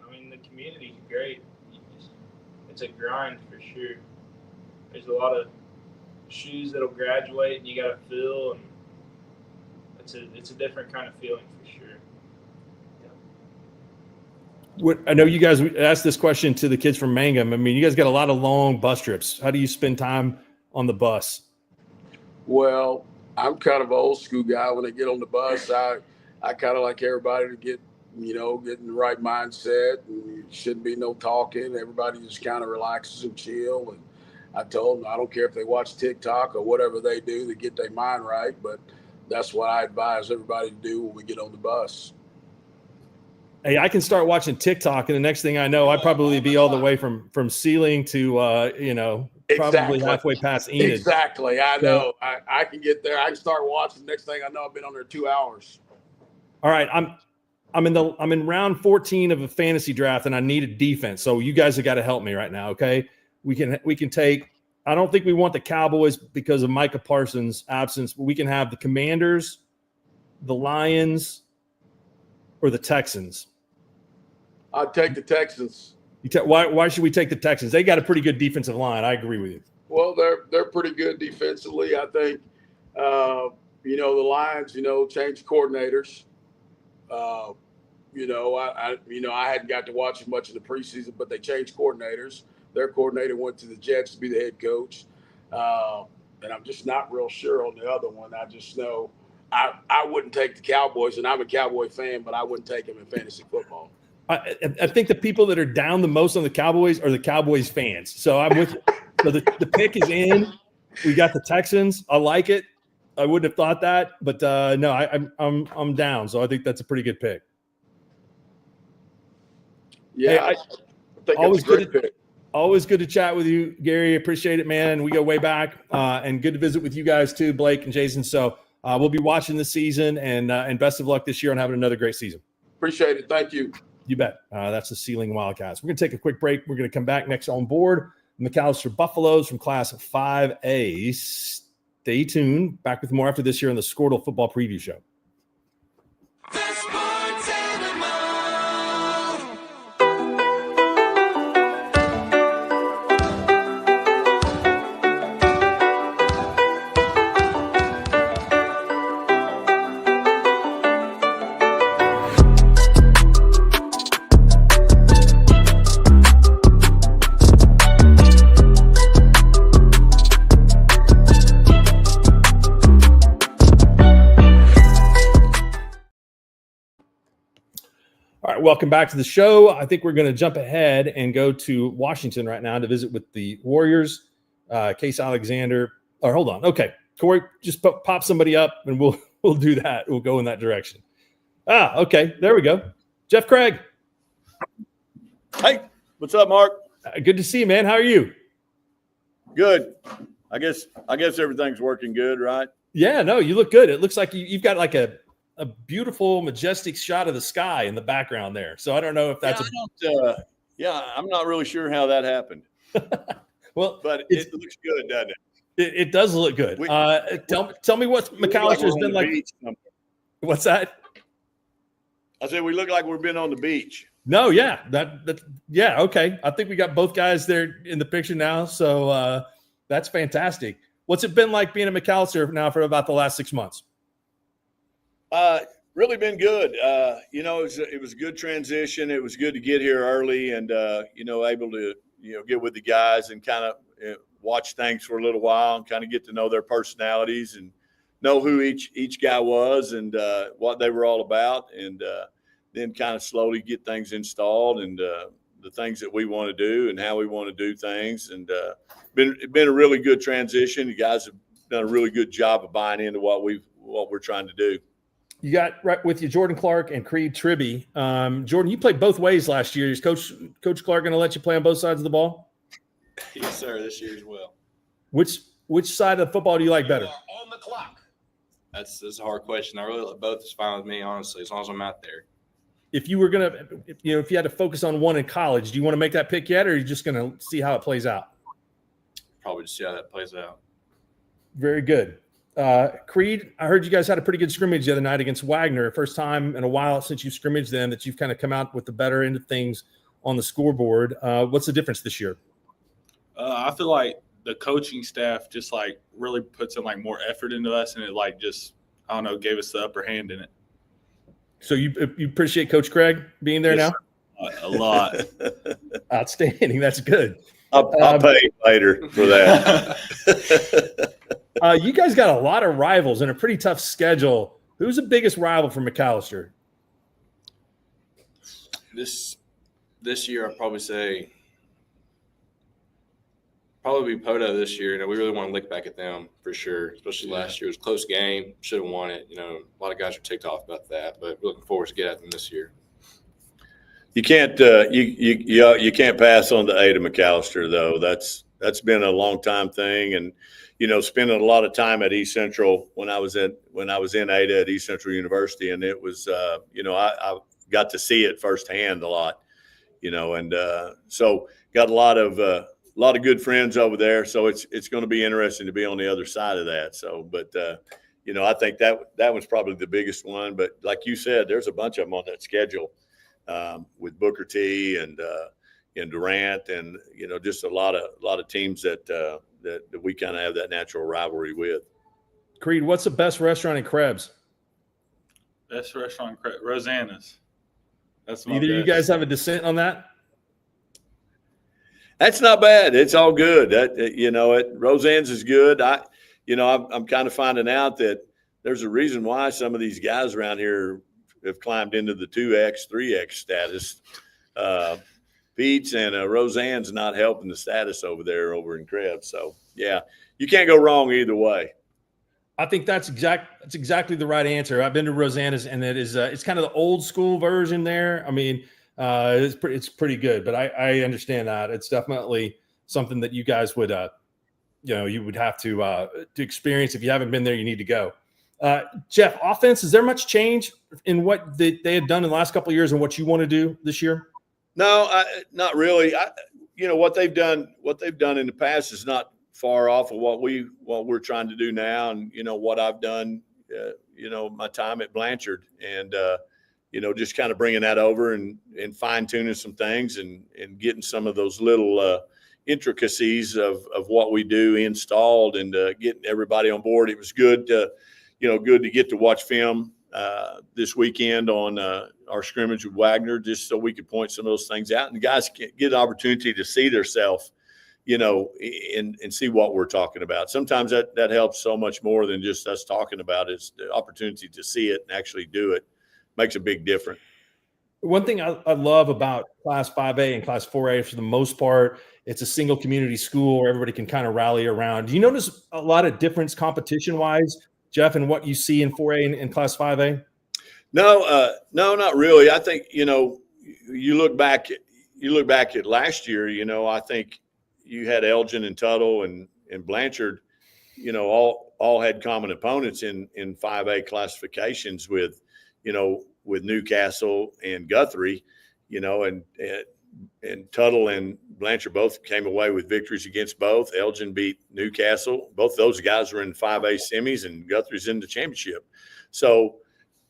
Speaker 13: I mean, the community's great. It's a grind for sure. There's a lot of shoes that'll graduate and you got to fill, and it's a different kind of feeling for sure.
Speaker 1: I know you guys asked this question to the kids from Mangum. I mean, you guys got a lot of long bus trips. How do you spend time on the bus?
Speaker 12: Well, I'm kind of an old school guy. When I get on the bus, I kind of like everybody to get in the right mindset, and shouldn't be no talking. Everybody just kind of relaxes and chill. And I told them I don't care if they watch TikTok or whatever they do to get their mind right, but that's what I advise everybody to do when we get on the bus.
Speaker 1: Hey, I can start watching TikTok, and the next thing I know, I'd probably be all the way from Ceiling to probably halfway past Enid.
Speaker 12: Exactly. I know. I can get there. I can start watching. Next thing I know, I've been on there 2 hours.
Speaker 1: All right, I'm in round 14 of a fantasy draft, and I need a defense. So you guys have got to help me right now. Okay, we can take. I don't think we want the Cowboys because of Micah Parsons' absence, but we can have the Commanders, the Lions, or the Texans.
Speaker 12: I'd take the Texans.
Speaker 1: Why should we take the Texans? They got a pretty good defensive line. I agree with you.
Speaker 12: Well, they're pretty good defensively. I think, the Lions, changed coordinators. I hadn't got to watch much of the preseason, but they changed coordinators. Their coordinator went to the Jets to be the head coach. And I'm just not real sure on the other one. I just know I wouldn't take the Cowboys, and I'm a Cowboy fan, but I wouldn't take them in fantasy football.
Speaker 1: I think the people that are down the most on the Cowboys are the Cowboys fans. So I'm with you. So the pick is in. We got the Texans. I like it. I wouldn't have thought that, but no, I'm down. So I think that's a pretty good pick.
Speaker 12: Yeah,
Speaker 1: hey,
Speaker 12: I think always that's a great pick.
Speaker 1: Always good to chat with you, Gary. Appreciate it, man. We go way back, and good to visit with you guys too, Blake and Jason. So we'll be watching this season, and best of luck this year on having another great season.
Speaker 12: Appreciate it. Thank you.
Speaker 1: You bet. That's the Ceiling Wildcats. We're going to take a quick break. We're going to come back next on board. McAllister Buffaloes from Class 5A. Stay tuned. Back with more after this year on the Skordle Football Preview Show. Welcome back to the show. I think we're going to jump ahead and go to Washington right now to visit with the Warriors. Case Alexander. Or hold on. Okay, Corey, just pop somebody up, and we'll do that. We'll go in that direction. Okay, there we go. Jeff Craig.
Speaker 14: Hey, what's up, Mark?
Speaker 1: Good to see you, man. How are you?
Speaker 14: Good. I guess everything's working good, right?
Speaker 1: Yeah. No, you look good. It looks like you've got like a beautiful, majestic shot of the sky in the background there. So I don't know if that's
Speaker 14: I'm not really sure how that happened.
Speaker 1: Well,
Speaker 14: but it looks good, doesn't it?
Speaker 1: It does look good. Tell me what McAllister's been like. What's that?
Speaker 14: I said we look like we've been on the beach.
Speaker 1: No, yeah, yeah, okay. I think we got both guys there in the picture now, so that's fantastic. What's it been like being a McAllister now for about the last 6 months?
Speaker 14: Really been good. It was a good transition. It was good to get here early and, able to, get with the guys and kind of watch things for a little while and kind of get to know their personalities and know who each guy was and what they were all about. And then kind of slowly get things installed and the things that we want to do and how we want to do things. And been a really good transition. You guys have done a really good job of buying into what we're trying to do.
Speaker 1: You got right with you Jordan Clark and Creed Tribby. Jordan, you played both ways last year. Is Coach Clark going to let you play on both sides of the ball?
Speaker 15: Yes, sir. This year as well.
Speaker 1: Which side of football do you like better?
Speaker 15: On the clock. That's a hard question. I really both is fine with me, honestly, as long as I'm out there.
Speaker 1: If you were gonna, if you had to focus on one in college, do you want to make that pick yet, or are you just going to see how it plays out?
Speaker 15: Probably just see how that plays out.
Speaker 1: Very good. Creed, I heard you guys had a pretty good scrimmage the other night against Wagner. First time in a while since you scrimmaged them that you've kind of come out with the better end of things on the scoreboard. What's the difference this year?
Speaker 16: I feel like the coaching staff just like really puts in like more effort into us, and it like just, I don't know, gave us the upper hand in it. So
Speaker 1: you appreciate Coach Craig being there now?
Speaker 16: A lot.
Speaker 1: Outstanding. That's good.
Speaker 14: I'll pay you later for that.
Speaker 1: You guys got a lot of rivals and a pretty tough schedule. Who's the biggest rival for McAllister?
Speaker 15: This year, I'd probably say probably be Poto this year. We really want to lick back at them for sure, especially last year. It was a close game. Should have won it. A lot of guys are ticked off about that, but we're looking forward to get at them this year.
Speaker 14: You can't you can't pass on the Ada McAllister though. That's been a long time thing, and spending a lot of time at East Central when I was in Ada at East Central University, and it was I got to see it firsthand a lot, and so got a lot of good friends over there. So it's going to be interesting to be on the other side of that. So, but I think that was probably the biggest one. But like you said, there's a bunch of them on that schedule. With Booker T and Durant and just a lot of teams that we kind of have that natural rivalry with.
Speaker 1: Creed, what's the best restaurant in Krebs?
Speaker 16: Best restaurant in Krebs, Rosanna's. That's my
Speaker 1: Either
Speaker 16: best.
Speaker 1: You guys have a dissent on that?
Speaker 14: That's not bad. It's all good. Roseanne's is good. I'm kind of finding out that there's a reason why some of these guys around here have climbed into the 2X, 3X status. Pete's and Roseanne's not helping the status over there over in Krebs. So, yeah, you can't go wrong either way.
Speaker 1: I think that's exactly the right answer. I've been to Rosanna's, and it is it's kind of the old school version there. I mean, it's pretty good, but I understand that it's definitely something that you guys would you would have to experience. If you haven't been there, you need to go. Jeff, offense, is there much change in what they had done in the last couple of years and what you want to do this year?
Speaker 14: No, not really. What they've done in the past is not far off of what we're trying to do now, and what I've done. My time at Blanchard, and just kind of bringing that over and fine tuning some things and getting some of those little intricacies of what we do installed and getting everybody on board. It was good to get to watch film this weekend on our scrimmage with Wagner, just so we could point some of those things out and the guys can get an opportunity to see themselves, and see what we're talking about. Sometimes that helps so much more than just us talking about it. It's the opportunity to see it and actually do it makes a big difference.
Speaker 1: One thing I love about Class 5A and Class 4A, for the most part, it's a single community school where everybody can kind of rally around. Do you notice a lot of difference competition-wise, Jeff, in what you see in 4A and Class 5A?
Speaker 14: No, not really. I think, you look back at last year, I think you had Elgin and Tuttle and Blanchard, all had common opponents in 5A classifications with Newcastle and Guthrie, and Tuttle and Blanchard both came away with victories against both. Elgin beat Newcastle. Both those guys were in 5A semis, and Guthrie's in the championship. So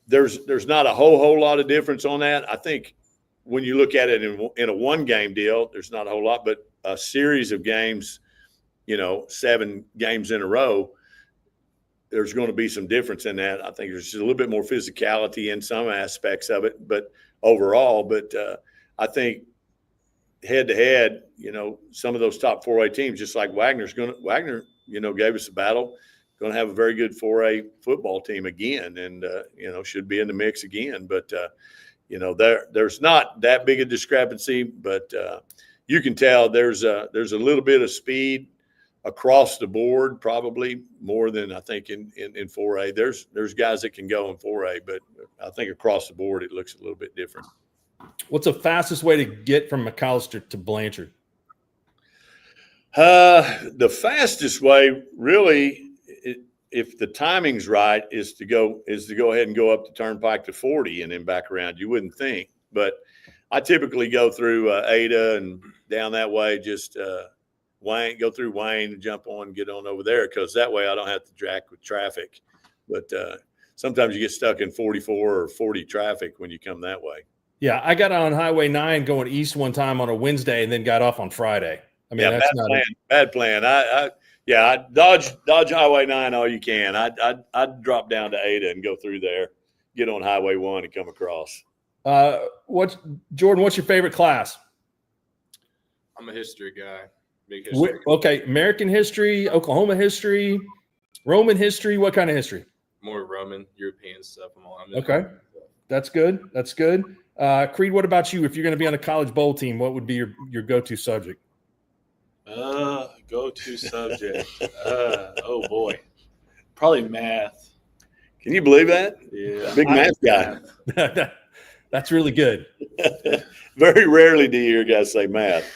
Speaker 14: there's not a whole lot of difference on that. I think when you look at it in a one-game deal, there's not a whole lot, but a series of games, 7 games in a row, there's going to be some difference in that. I think there's just a little bit more physicality in some aspects of it, but overall, I think head to head, some of those top 4A teams, just like Wagner, gave us a battle, going to have a very good 4A football team again, and, should be in the mix again. But, there's not that big a discrepancy, but you can tell there's a little bit of speed across the board, probably more than I think in 4A. There's guys that can go in 4A, but I think across the board it looks a little bit different.
Speaker 1: What's the fastest way to get from McAllister to Blanchard?
Speaker 14: The fastest way, really, if the timing's right, is to go ahead and go up the turnpike to 40 and then back around. You wouldn't think, but I typically go through Ada and down that way. Just Wayne, go through Wayne and jump on and get on over there, because that way I don't have to jack with traffic. But sometimes you get stuck in 44 or 40 traffic when you come that way.
Speaker 1: Yeah, I got on Highway 9 going east one time on a Wednesday and then got off on Friday. I mean, that's
Speaker 14: bad plan. I dodge Highway 9 all you can. I'd drop down to Ada and go through there, get on Highway 1 and come across.
Speaker 1: Jordan, what's your favorite class?
Speaker 15: I'm a history guy. Big history.
Speaker 1: Okay, American history, Oklahoma history, Roman history. What kind of history?
Speaker 15: More Roman, European stuff.
Speaker 1: Okay, that's good. That's good. Creed, what about you? If you're going to be on a college bowl team, what would be your go-to subject?
Speaker 16: Go-to subject. Oh boy, probably math.
Speaker 14: Can you believe that?
Speaker 16: Yeah,
Speaker 14: big math guy.
Speaker 1: That's really good.
Speaker 14: Very rarely do you hear guys say math.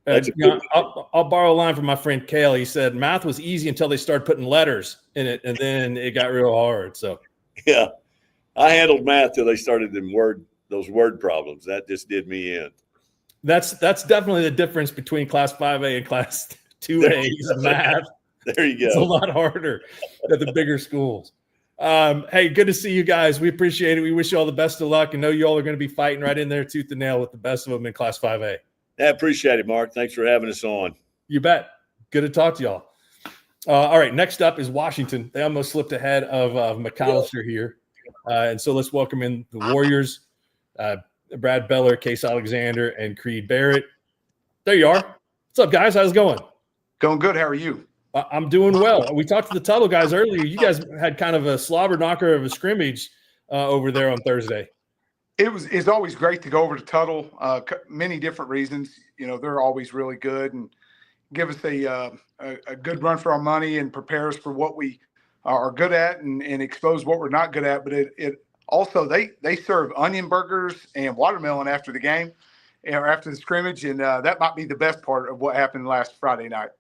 Speaker 1: I'll borrow a line from my friend Kale. He said math was easy until they started putting letters in it, and then it got real hard. So,
Speaker 14: yeah, I handled math till they started those word problems. That just did me in.
Speaker 1: That's definitely the difference between Class 5A and Class 2A math.
Speaker 14: There you go.
Speaker 1: It's a lot harder at the bigger schools. Hey, good to see you guys. We appreciate it. We wish you all the best of luck, and know you all are going to be fighting right in there tooth and nail with the best of them in Class 5A.
Speaker 14: I appreciate it, Mark. Thanks for having us on.
Speaker 1: You bet. Good to talk to y'all. All right, next up is Washington. They almost slipped ahead of McAllister here. And so let's welcome in the Warriors, Brad Beller, Case Alexander, and Creed Barrett. There you are. What's up, guys? How's it going?
Speaker 17: Going good. How are you?
Speaker 1: I'm doing well. We talked to the Tuttle guys earlier. You guys had kind of a slobber knocker of a scrimmage over there on Thursday.
Speaker 17: It's always great to go over to Tuttle. Many different reasons. They're always really good and give us a good run for our money and prepare us for what we are good at and expose what we're not good at. But it also they serve onion burgers and watermelon after the game or after the scrimmage, and that might be the best part of what happened last Friday night.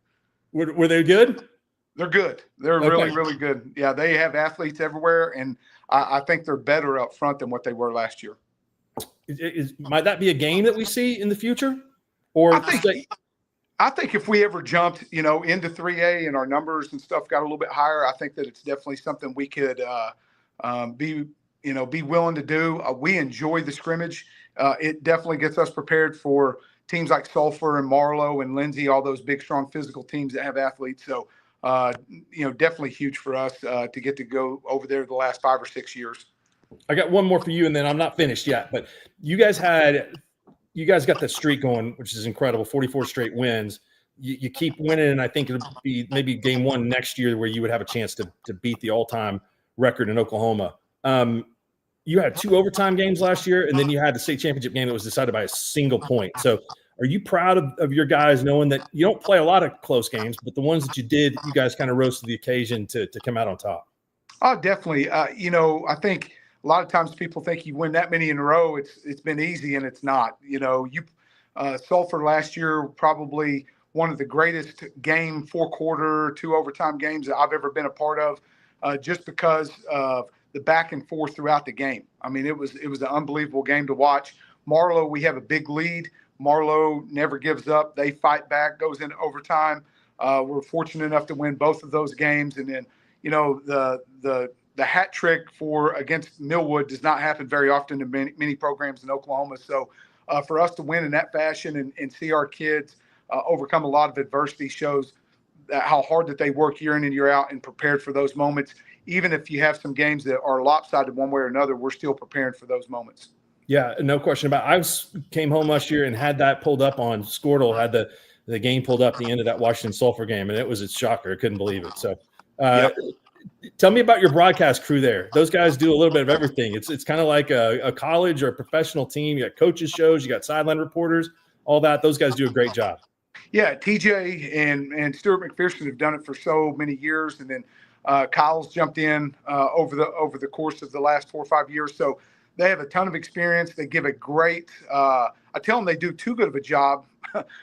Speaker 1: Were they good?
Speaker 17: They're good. They're really, really good. Yeah, they have athletes everywhere, and I think they're better up front than what they were last year.
Speaker 1: Might that be a game that we see in the future? Or
Speaker 17: I think if we ever jumped, into 3A and our numbers and stuff got a little bit higher, I think that it's definitely something we could be willing to do. We enjoy the scrimmage. It definitely gets us prepared for teams like Sulphur and Marlowe and Lindsay, all those big, strong physical teams that have athletes. So, definitely huge for us to get to go over there the last 5 or 6 years.
Speaker 1: I got one more for you, and then I'm not finished yet. But you guys got that streak going, which is incredible, 44 straight wins. You keep winning, and I think it'll be maybe game one next year where you would have a chance to beat the all-time record in Oklahoma. You had 2 overtime games last year, and then you had the state championship game that was decided by a single point. So are you proud of your guys knowing that you don't play a lot of close games, but the ones that you did, you guys kind of rose to the occasion to come out on top?
Speaker 17: Oh, definitely. I think – a lot of times people think you win that many in a row. It's been easy, and it's not. Sulphur last year, probably one of the greatest game 4-quarter, 2 overtime games that I've ever been a part of, just because of the back and forth throughout the game. I mean, it was an unbelievable game to watch. Marlowe, we have a big lead. Marlowe never gives up. They fight back, goes into overtime. We're fortunate enough to win both of those games, and then the hat trick against Millwood does not happen very often in many programs in Oklahoma. So for us to win in that fashion and see our kids overcome a lot of adversity shows how hard that they work year in and year out and prepared for those moments. Even if you have some games that are lopsided one way or another, we're still preparing for those moments.
Speaker 1: Yeah, no question about it. Came home last year and had that pulled up on Skordle, had the game pulled up at the end of that Washington Sulphur game, and it was a shocker. I couldn't believe it. So tell me about your broadcast crew there. Those guys do a little bit of everything. It's kind of like a college or a professional team. You got coaches shows, you got sideline reporters, all that. Those guys do a great job.
Speaker 17: Yeah, TJ and Stuart McPherson have done it for so many years, and then Kyle's jumped in over the course of the last 4 or 5 years. So they have a ton of experience. They give a great. I tell them they do too good of a job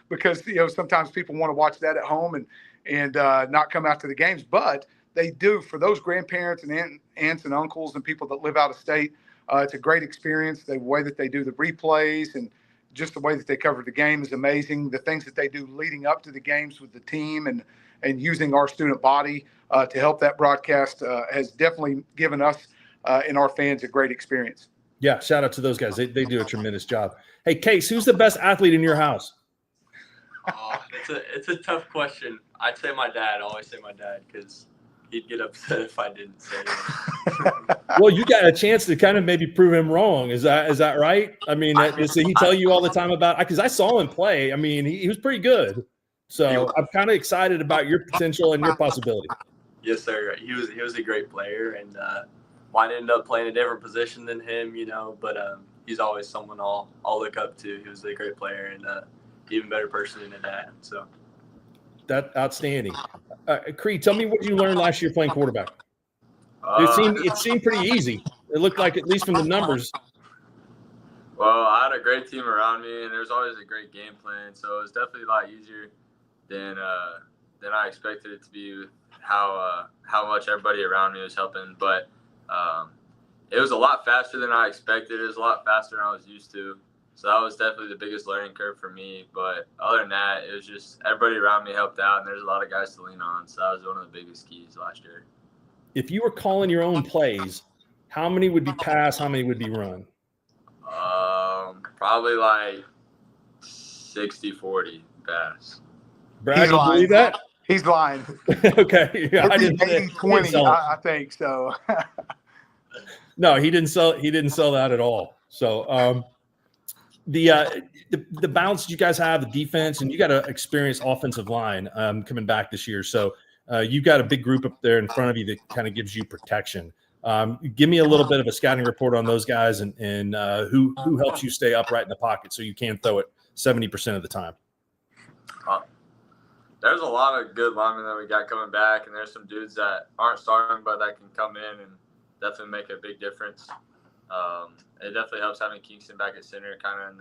Speaker 17: because sometimes people want to watch that at home and not come out to the games, but they do for those grandparents and aunts and uncles and people that live out of state. It's a great experience. The way that they do the replays and just the way that they cover the game is amazing. The things that they do leading up to the games with the team and using our student body to help that broadcast has definitely given us and our fans a great experience.
Speaker 1: Yeah, shout out to those guys. They do a tremendous job. Hey, Case, who's the best athlete in your house?
Speaker 18: It's a tough question. I'd say my dad. I always say my dad because he'd get upset if I didn't say it.
Speaker 1: Well, you got a chance to kind of maybe prove him wrong. Is that right? I mean, does he tell you all the time about? Because I saw him play. I mean, he was pretty good. So I'm kind of excited about your potential and your possibility.
Speaker 18: Yes, sir. He was a great player, and mine ended up playing a different position than him, But he's always someone I'll look up to. He was a great player and even better person than a dad. So
Speaker 1: that outstanding. Creed, tell me what you learned last year playing quarterback. It seemed pretty easy. It looked like, at least from the numbers.
Speaker 18: Well, I had a great team around me, and there's always a great game plan. So it was definitely a lot easier than I expected it to be. How much everybody around me was helping, but it was a lot faster than I expected. It was a lot faster than I was used to. So that was definitely the biggest learning curve for me. But other than that, it was just everybody around me helped out, and there's a lot of guys to lean on. So that was one of the biggest keys last year.
Speaker 1: If you were calling your own plays, how many would be pass? How many would be run?
Speaker 18: Probably like 60-40 pass.
Speaker 1: Brad, you believe that?
Speaker 17: He's lying.
Speaker 1: Okay. Yeah, I didn't
Speaker 17: 80-20, I think so.
Speaker 1: No, he didn't sell that at all. So the balance you guys have, the defense, and you got an experienced offensive line coming back this year. So you got a big group up there in front of you that kind of gives you protection. Give me a little bit of a scouting report on those guys and who helps you stay upright in the pocket so you can throw it 70% of the time.
Speaker 18: There's a lot of good linemen that we got coming back, and there's some dudes that aren't starting but that can come in and definitely make a big difference. It definitely helps having Kingston back at center, kind of in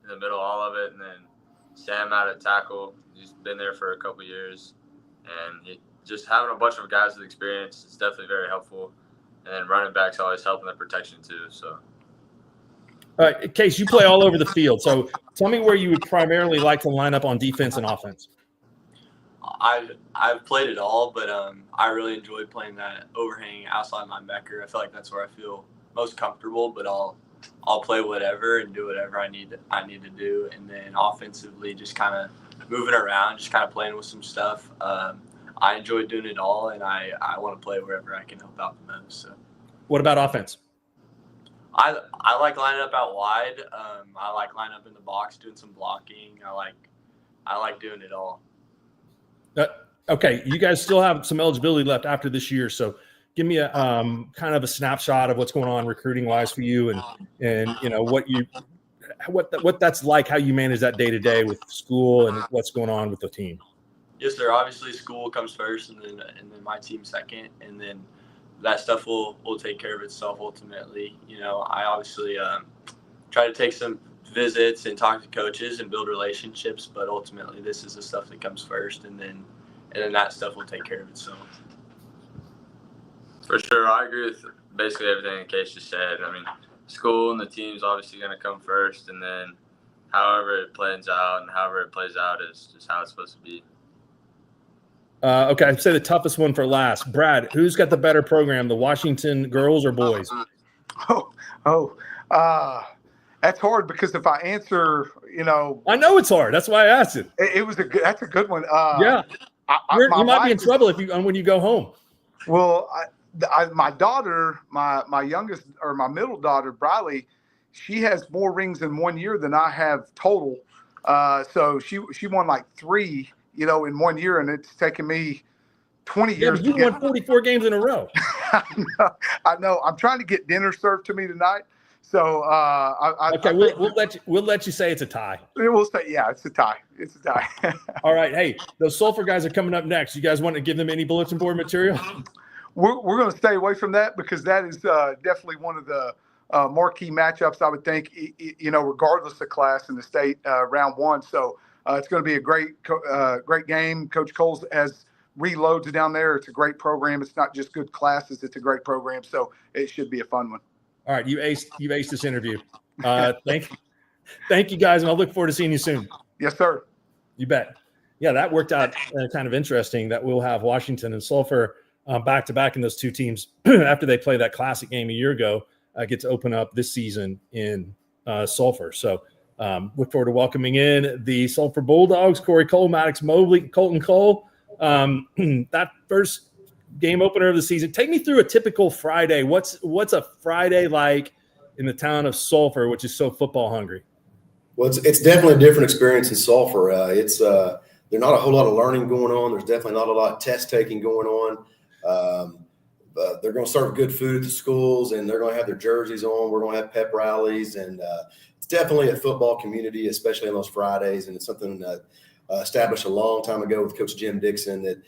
Speaker 18: the middle of all of it, and then Sam out at tackle. He's been there for a couple years, and just having a bunch of guys with experience is definitely very helpful. And then running backs always helping the protection too. So,
Speaker 1: all right, Case, you play all over the field. So tell me where you would primarily like to line up on defense and offense.
Speaker 18: I've played it all, but I really enjoy playing that overhanging outside linebacker. I feel like that's where I feel most comfortable. But I'll play whatever and do whatever I need to do. And then offensively, just kind of moving around, just kind of playing with some stuff. I enjoy doing it all, and I want to play wherever I can help out the most. So,
Speaker 1: what about offense?
Speaker 18: I like lining up out wide. I like lining up in the box, doing some blocking. I like doing it all.
Speaker 1: Okay, you guys still have some eligibility left after this year, so give me a kind of a snapshot of what's going on recruiting wise for you, and what that's like, how you manage that day to day with school and what's going on with the team.
Speaker 18: Yes, sir. Obviously, school comes first, and then my team second, and then that stuff will take care of itself ultimately. I obviously try to take some visits and talk to coaches and build relationships, but ultimately this is the stuff that comes first, and then that stuff will take care of itself. For sure, I agree with basically everything that Case just said. I mean, school and the team's obviously going to come first, and then however it plays out is just how it's supposed to be.
Speaker 1: Okay, I'd say the toughest one for last. Brad, who's got the better program, the Washington girls or boys?
Speaker 17: That's hard because if I answer,
Speaker 1: I know it's hard. That's why I asked it.
Speaker 17: That's a good one.
Speaker 1: Yeah. You might be in trouble when you go home.
Speaker 17: Well, my daughter, my youngest or my middle daughter, Briley, she has more rings in 1 year than I have total. So she won like 3, in 1 year, and it's taken me 20 years.
Speaker 1: Yeah, but you won 44 games in a row.
Speaker 17: I know. I'm trying to get dinner served to me tonight. So
Speaker 1: we'll let you say it's a tie.
Speaker 17: We'll say it's a tie. It's a tie.
Speaker 1: All right. Hey, those Sulphur guys are coming up next. You guys want to give them any bulletin board material?
Speaker 17: We're going to stay away from that because that is definitely one of the marquee matchups, I would think, regardless of class in the state round 1. So it's going to be a great game. Coach Coles has reloads down there. It's a great program. It's not just good classes. It's a great program. So it should be a fun one.
Speaker 1: All right. You aced this interview. Thank you guys. And I'll look forward to seeing you soon.
Speaker 17: Yes, sir.
Speaker 1: You bet. Yeah, that worked out kind of interesting that we'll have Washington and Sulphur back to back, in those two teams after they play that classic game a year ago, get to open up this season in Sulphur. So look forward to welcoming in the Sulphur Bulldogs, Corey Cole, Maddox Mobley, Colton Cole. That first game opener of the season. Take me through a typical Friday. What's a Friday like in the town of Sulphur, which is so football hungry?
Speaker 19: Well, it's definitely a different experience in Sulphur. There's not a whole lot of learning going on. There's definitely not a lot of test taking going on. They're going to serve good food at the schools, and they're going to have their jerseys on. We're going to have pep rallies, and it's definitely a football community, especially on those Fridays. And it's something that established a long time ago with Coach Jim Dixon that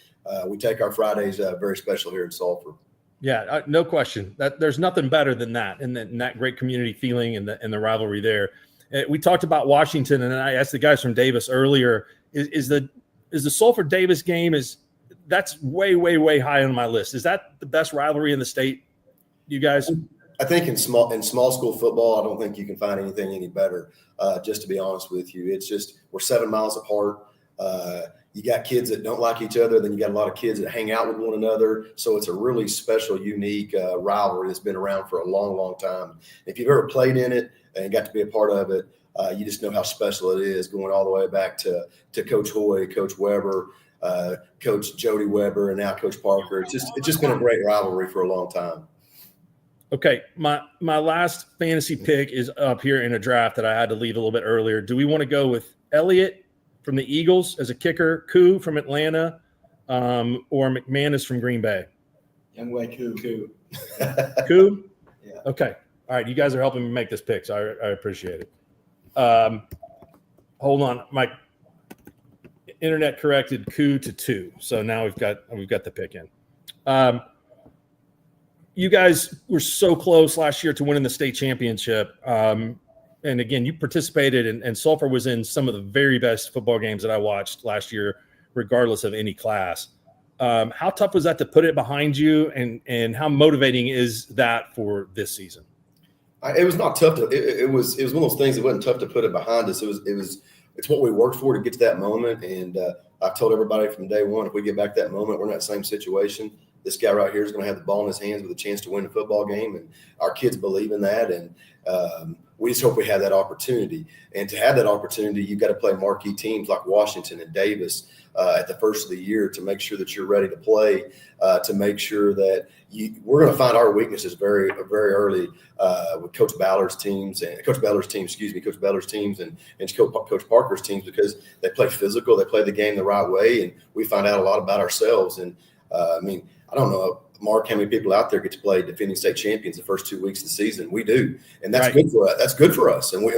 Speaker 19: we take our Fridays very special here in Sulphur.
Speaker 1: Yeah, no question. There's nothing better than that, and that great community feeling and the rivalry there. We talked about Washington, and I asked the guys from Davis earlier. Is the Sulphur Davis game that's way, way, way high on my list? Is that the best rivalry in the state, you guys?
Speaker 19: I think in small school football, I don't think you can find anything any better. Just to be honest with you, it's just we're 7 miles apart. You got kids that don't like each other, then you got a lot of kids that hang out with one another. So it's a really special, unique rivalry that's been around for a long, long time. If you've ever played in it and got to be a part of it, you just know how special it is, going all the way back to Coach Hoy, Coach Weber, Coach Jody Weber, and now Coach Parker. It's just been a great rivalry for a long time.
Speaker 1: Okay, my last fantasy pick is up here in a draft that I had to leave a little bit earlier. Do we want to go with Elliott from the Eagles as a kicker, Koo from Atlanta, or McManus from Green Bay?
Speaker 20: Young way Koo.
Speaker 1: Koo?
Speaker 20: Yeah.
Speaker 1: Okay. All right, you guys are helping me make this pick, so I appreciate it. Hold on, my internet corrected Koo to 2, so now we've got the pick in. You guys were so close last year to winning the state championship. And again, you participated, and Sulphur was in some of the very best football games that I watched last year, regardless of any class. How tough was that to put it behind you, and how motivating is that for this season?
Speaker 19: It was not tough it was one of those things that wasn't tough to put it behind us. It's what we worked for to get to that moment. And I've told everybody from day one, if we get back to that moment, we're in that same situation. This guy right here is going to have the ball in his hands with a chance to win the football game. And our kids believe in that. And we just hope we have that opportunity. And to have that opportunity, you've got to play marquee teams like Washington and Davis at the first of the year to make sure that you're ready to play, to make sure that we're going to find our weaknesses very, very early with Coach Ballard's teams and Coach Ballard's teams and Coach Parker's teams, because they play physical, they play the game the right way, and we find out a lot about ourselves. And I don't know, Mark, how many people out there get to play defending state champions the first 2 weeks of the season? We do, and that's good for us. That's good for us, and we're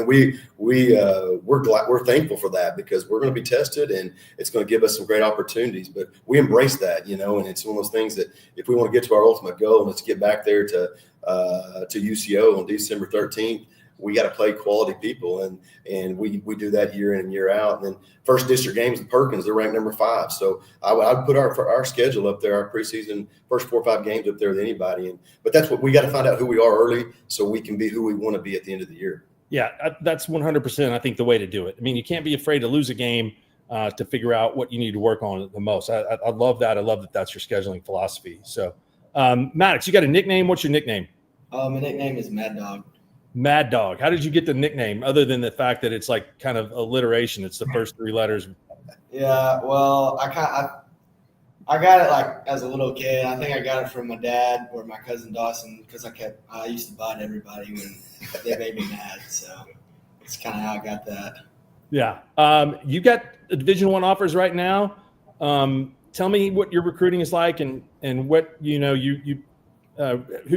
Speaker 19: thankful for that, because we're going to be tested, and it's going to give us some great opportunities. But we embrace that, and it's one of those things that if we want to get to our ultimate goal, and let's get back there to UCO on December 13th. We got to play quality people, and we do that year in and year out. And then first district games in Perkins, they're ranked number 5. So I'd put our schedule up there, our preseason first 4 or 5 games up there with anybody. But that's what we got to find out, who we are early, so we can be who we want to be at the end of the year.
Speaker 1: Yeah, that's 100%. I think the way to do it. I mean, you can't be afraid to lose a game to figure out what you need to work on the most. I love that. I love that that's your scheduling philosophy. So, Maddox, you got a nickname? What's your nickname?
Speaker 20: My nickname is Mad Dog.
Speaker 1: Mad Dog. How did you get the nickname, other than the fact that it's like kind of alliteration? It's the first 3 letters.
Speaker 20: Yeah, well, I got it like as a little kid. I think I got it from my dad or my cousin Dawson because I used to buy to everybody when they made me mad. So it's kind of how I got that.
Speaker 1: Yeah. You got Division I offers right now. Tell me what your recruiting is like and what, who you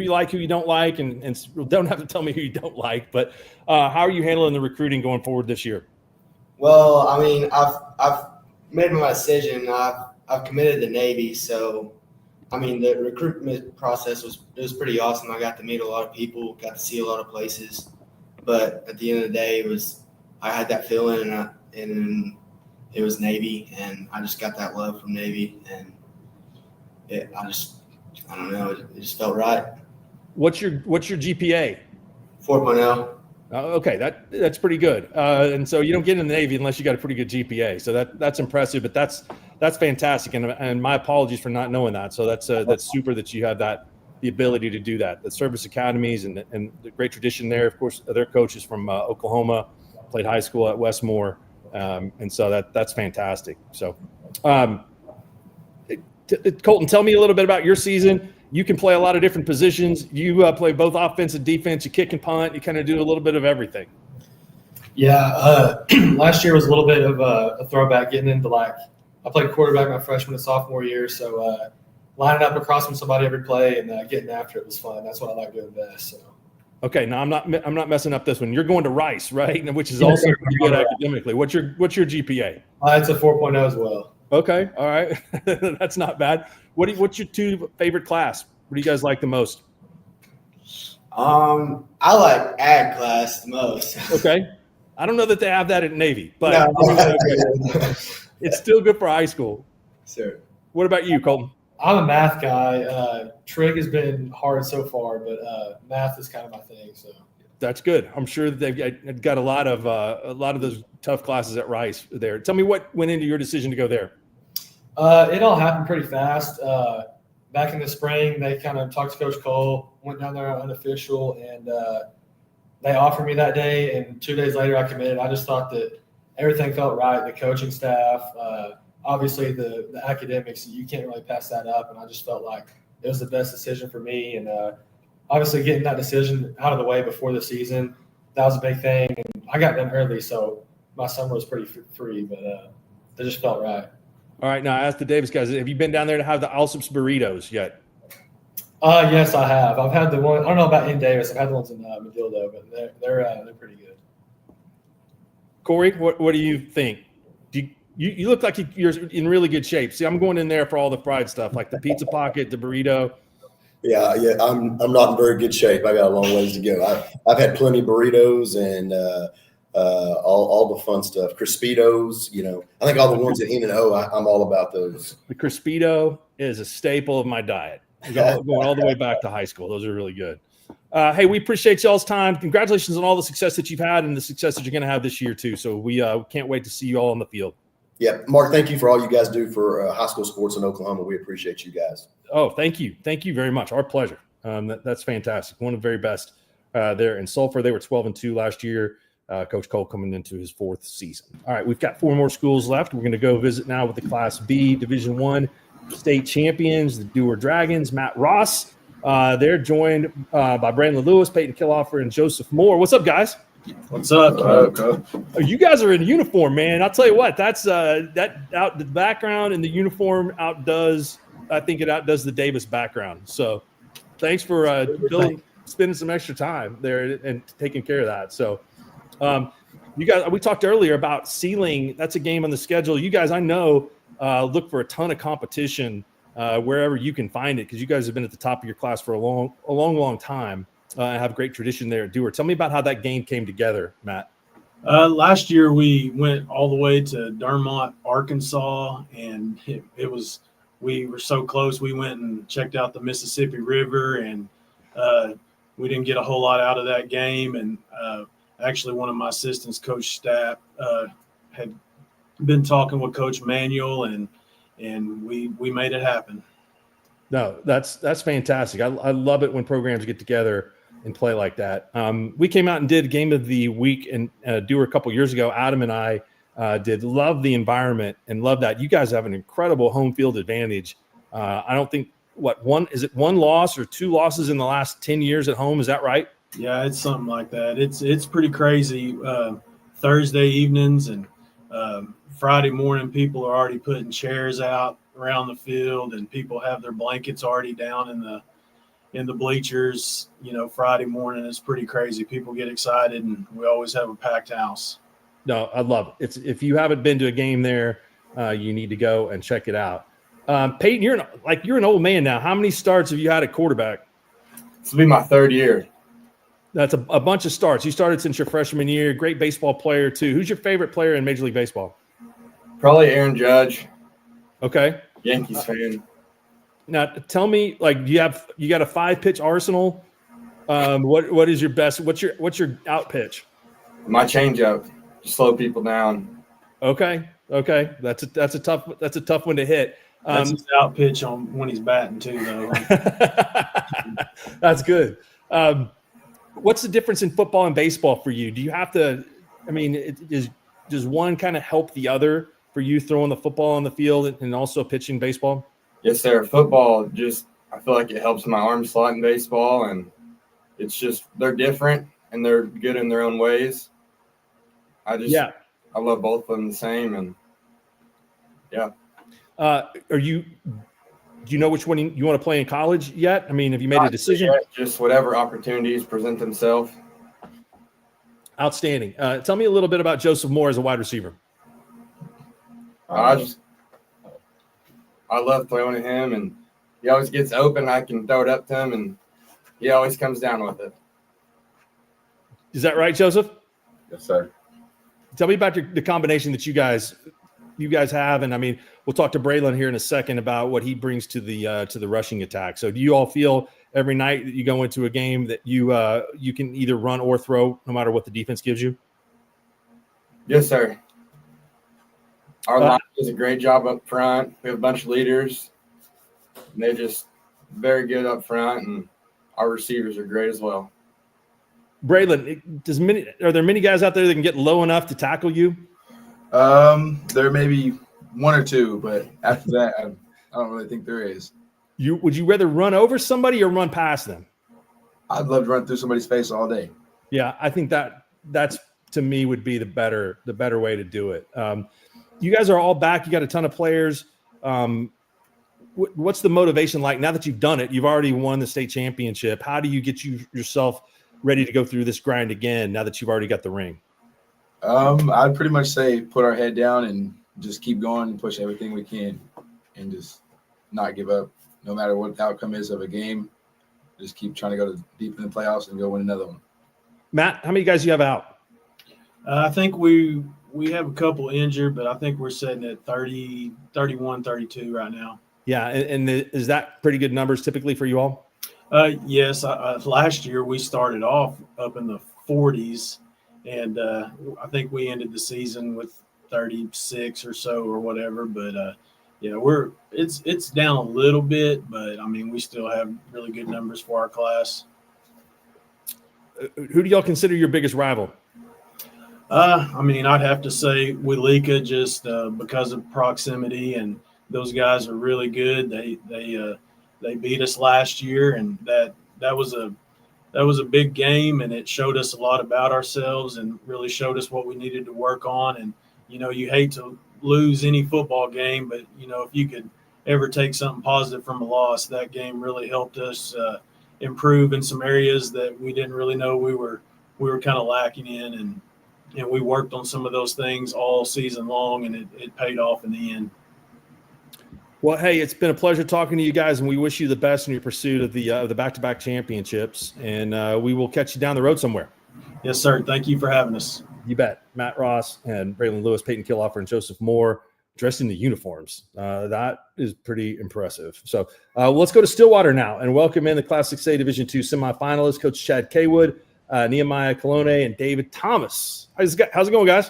Speaker 1: like, who you don't like, and don't have to tell me who you don't like, but how are you handling the recruiting going forward this year?
Speaker 20: Well, I mean, I've made my decision. I've committed to Navy, so I mean the recruitment process was pretty awesome. I got to meet a lot of people, got to see a lot of places, but at the end of the day, I had that feeling, and it was Navy, and I just got that love from Navy, and I don't know, it just felt right.
Speaker 1: What's your GPA?
Speaker 20: 4.0.
Speaker 1: Okay, that's pretty good. And so you don't get in the Navy unless you got a pretty good GPA. So that's impressive, but that's fantastic. And my apologies for not knowing that. So that's super that you have the ability to do that. The service academies and the great tradition there. Of course, their coach is from Oklahoma, played high school at Westmore, and so that's fantastic. So, Colton, tell me a little bit about your season. You can play a lot of different positions. You play both offense and defense. You kick and punt. You kind of do a little bit of everything.
Speaker 21: Yeah, last year was a little bit of a throwback, getting into I played quarterback my freshman and sophomore year, so lining up across from somebody every play and getting after it was fun. That's what I like doing best. So.
Speaker 1: Okay, now I'm not messing up this one. You're going to Rice, right? Which is also pretty good academically. What's your GPA?
Speaker 21: It's a 4.0 as well.
Speaker 1: Okay, all right, that's not bad. What's your two favorite class? What do you guys like the most?
Speaker 20: I like ag class the most.
Speaker 1: Okay, I don't know that they have that at Navy, but
Speaker 20: No.
Speaker 1: it's still good for high school.
Speaker 20: Sure.
Speaker 1: What about you, Colton?
Speaker 21: I'm a math guy. Trig has been hard so far, but math is kind of my thing. So
Speaker 1: that's good. I'm sure that they've got a lot of those tough classes at Rice there. Tell me what went into your decision to go there.
Speaker 21: It all happened pretty fast. Back in the spring, they kind of talked to Coach Cole, went down there unofficial, and they offered me that day. And 2 days later, I committed. I just thought that everything felt right. The coaching staff, obviously the academics, you can't really pass that up. And I just felt like it was the best decision for me. And obviously getting that decision out of the way before the season, that was a big thing. And I got done early, so my summer was pretty free, but it just felt right.
Speaker 1: All right, now ask the Davis guys, have you been down there to have the Allsup's burritos yet?
Speaker 21: Yes, I have. I've had the one. I don't know about in Davis. I've had the ones in Medill, though, but they're pretty good.
Speaker 1: Corey, what do you think? You look like you're in really good shape. See, I'm going in there for all the fried stuff, like the pizza pocket, the burrito.
Speaker 19: Yeah, I'm not in very good shape. I got a long ways to go. I've had plenty of burritos and all the fun stuff. Crispitos, I think all the ones at N&O, I'm all about those.
Speaker 1: The Crispito is a staple of my diet. Going all the way back to high school. Those are really good. Hey, we appreciate y'all's time. Congratulations on all the success that you've had and the success that you're going to have this year too. So we can't wait to see you all on the field.
Speaker 19: Yeah, Mark, thank you for all you guys do for high school sports in Oklahoma. We appreciate you guys.
Speaker 1: Oh, thank you. Thank you very much. Our pleasure. That's fantastic. One of the very best there in Sulphur. They were 12-2 last year. Coach Cole coming into his fourth season. All right, we've got 4 more schools left. We're going to go visit now with the Class B Division I state champions, the Dewar Dragons, Matt Ross. They're joined by Brandon Lewis, Peyton Killoffer, and Joseph Moore. What's up, guys?
Speaker 22: What's up?
Speaker 1: Oh, you guys are in uniform, man. I'll tell you what, that's that out the background and the uniform outdoes. I think it outdoes the Davis background. So, thanks for spending some extra time there and taking care of that. So, you guys, we talked earlier about sealing. That's a game on the schedule. You guys, I know, look for a ton of competition wherever you can find it because you guys have been at the top of your class for a long time. Have a great tradition there at Dewar. Tell me about how that game came together, Matt.
Speaker 22: Last year we went all the way to Dermont, Arkansas, and we were so close. We went and checked out the Mississippi River, and we didn't get a whole lot out of that game. And actually, one of my assistants, Coach Stapp, had been talking with Coach Manuel, and we made it happen.
Speaker 1: No, that's fantastic. I love it when programs get together and play like that. We came out and did Game of the Week in Dewar a couple years ago. Adam and I did love the environment and love that. You guys have an incredible home field advantage I don't think one loss or 2 losses in the last 10 years at home. Is that right?
Speaker 22: Yeah, it's something like that. It's pretty crazy. Thursday evenings and Friday morning, people are already putting chairs out around the field, and people have their blankets already down in the bleachers. Friday morning is pretty crazy. People get excited, and we always have a packed house.
Speaker 1: No, I love it. If you haven't been to a game there, you need to go and check it out. Peyton, you're an old man now. How many starts have you had at quarterback?
Speaker 5: This will be my 3rd year.
Speaker 1: That's a bunch of starts. You started since your freshman year. Great baseball player too. Who's your favorite player in Major League Baseball?
Speaker 5: Probably Aaron Judge.
Speaker 1: Okay.
Speaker 5: Yankees fan.
Speaker 1: Now tell me, you got a 5-pitch arsenal. What is your best? What's your out pitch?
Speaker 5: My changeup, slow people down.
Speaker 1: Okay. That's a tough one to hit.
Speaker 22: That's his out pitch on when he's batting too, though.
Speaker 1: That's good. What's the difference in football and baseball for you? Do you have to? I mean, does one kind of help the other for you throwing the football on the field and also pitching baseball?
Speaker 5: Yes, sir. Football, I feel like it helps my arm slot in baseball, and it's just they're different and they're good in their own ways. I love both of them the same, and yeah.
Speaker 1: Do you know which one you want to play in college yet? I mean, have you made a decision?
Speaker 5: Yet, just whatever opportunities present themselves.
Speaker 1: Outstanding. Tell me a little bit about Joseph Moore as a wide receiver.
Speaker 5: I love throwing at him, and he always gets open. I can throw it up to him, and he always comes down with it.
Speaker 1: Is that right, Joseph?
Speaker 5: Yes, sir.
Speaker 1: Tell me about the combination that you guys have, and I mean, we'll talk to Braylon here in a second about what he brings to the rushing attack. So, do you all feel every night that you go into a game that you can either run or throw, no matter what the defense gives you?
Speaker 5: Yes, sir. Our line does a great job up front. We have a bunch of leaders, and they're just very good up front, and our receivers are great as well.
Speaker 1: Braylon, are there many guys out there that can get low enough to tackle you?
Speaker 2: There may be 1 or 2, but after that, I don't really think there is.
Speaker 1: Would you rather run over somebody or run past them?
Speaker 2: I'd love to run through somebody's face all day.
Speaker 1: Yeah, I think that's to me would be the better way to do it. You guys are all back. You got a ton of players. What's the motivation like now that you've done it? You've already won the state championship. How do you get yourself ready to go through this grind again now that you've already got the ring?
Speaker 2: I'd pretty much say put our head down and just keep going and push everything we can and just not give up no matter what the outcome is of a game. Just keep trying to go deep in the playoffs and go win another one.
Speaker 1: Matt, how many guys do you have out?
Speaker 22: I think we have a couple injured, but I think we're sitting at 30, 31, 32 right now.
Speaker 1: Yeah, and is that pretty good numbers typically for you all?
Speaker 22: Yes. Last year we started off up in the 40s, and I think we ended the season with 36 or so or whatever. But it's down a little bit, but I mean we still have really good numbers for our class.
Speaker 1: Who do y'all consider your biggest rival?
Speaker 22: I mean, I'd have to say Wilika just because of proximity, and those guys are really good. They beat us last year, and that was a big game, and it showed us a lot about ourselves and really showed us what we needed to work on. And you hate to lose any football game, but if you could ever take something positive from a loss, that game really helped us improve in some areas that we didn't really know we were kind of lacking in, and we worked on some of those things all season long, and it paid off in the end.
Speaker 1: Well, hey, it's been a pleasure talking to you guys, and we wish you the best in your pursuit of the back-to-back championships, and we will catch you down the road somewhere.
Speaker 22: Yes, sir. Thank you for having us.
Speaker 1: You bet. Matt Ross and Braylon Lewis, Peyton Killoffer, and Joseph Moore dressed in the uniforms. That is pretty impressive. So let's go to Stillwater now and welcome in the Class 6A Division II semifinalists, Coach Chad Kaywood, Nehemiah Colone, and David Thomas. How's it going, guys?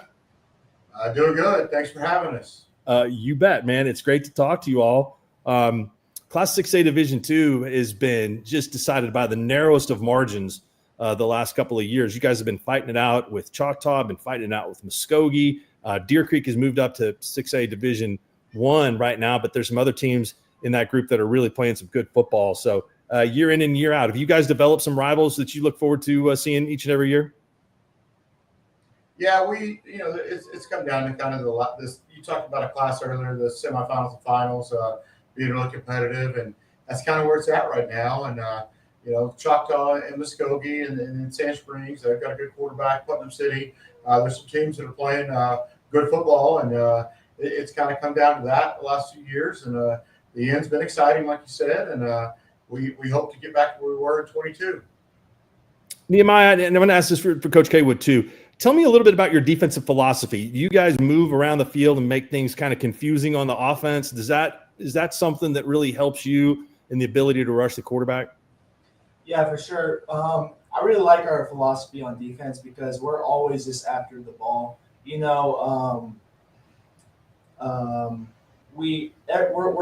Speaker 3: Doing good. Thanks for having us.
Speaker 1: You bet, man. It's great to talk to you all. Class 6A Division II has been just decided by the narrowest of margins the last couple of years. You guys have been fighting it out with Choctaw, been fighting it out with Muskogee. Deer Creek has moved up to 6A Division I right now, but there's some other teams in that group that are really playing some good football. So year in and year out, have you guys developed some rivals that you look forward to seeing each and every year?
Speaker 3: Yeah, it's come down to kind of this. You talked about a class earlier, the semifinals and finals being really competitive, and that's kind of where it's at right now. And Choctaw and Muskogee and Sand Springs, they've got a good quarterback. Putnam City, there's some teams that are playing good football, and it's kind of come down to that the last few years. And the end's been exciting, like you said, and we hope to get back to where we were in 22.
Speaker 1: Nehemiah, and I'm going to ask this for Coach Kaywood too. Tell me a little bit about your defensive philosophy. You guys move around the field and make things kind of confusing on the offense. Is that something that really helps you in the ability to rush the quarterback?
Speaker 4: Yeah, for sure. I really like our philosophy on defense because we're always just after the ball. We're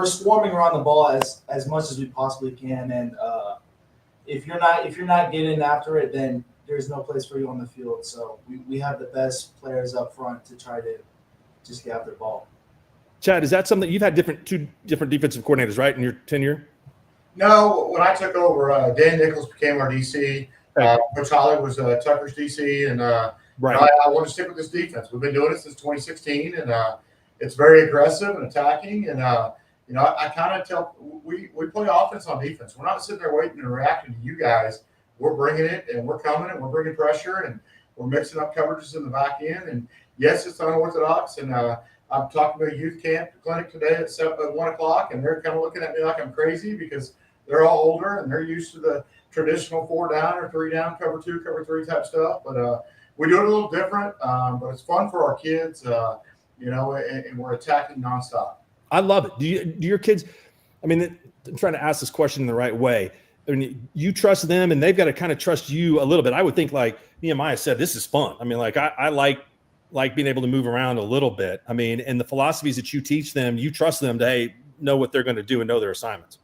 Speaker 4: swarming around the ball as much as we possibly can, and if you're not getting after it, then there's no place for you on the field. So we have the best players up front to try to just get after the ball.
Speaker 1: Chad, is that something you've had two different defensive coordinators, right, in your tenure?
Speaker 3: No, when I took over, Dan Nichols became our DC. Coach Holly was Tucker's DC, and
Speaker 1: right.
Speaker 3: I want to stick with this defense. We've been doing it since 2016, and it's very aggressive and attacking. And I kind of tell we play offense on defense. We're not sitting there waiting and reacting to you guys. We're bringing it, and we're coming, and we're bringing pressure, and we're mixing up coverages in the back end. And yes, it's unorthodox. And I'm talking to a youth camp clinic today at 1 o'clock, and they're kind of looking at me like I'm crazy because they're all older and they're used to the traditional 4 down or 3 down, cover 2, cover 3 type stuff. But we do it a little different, but it's fun for our kids, and we're attacking nonstop.
Speaker 1: I love it. Do your kids? I mean, I'm trying to ask this question in the right way. I mean, you trust them, and they've got to kind of trust you a little bit. I would think, like Nehemiah said, this is fun. I mean, like I like being able to move around a little bit. I mean, and the philosophies that you teach them, you trust them to know what they're going to do and know their assignments.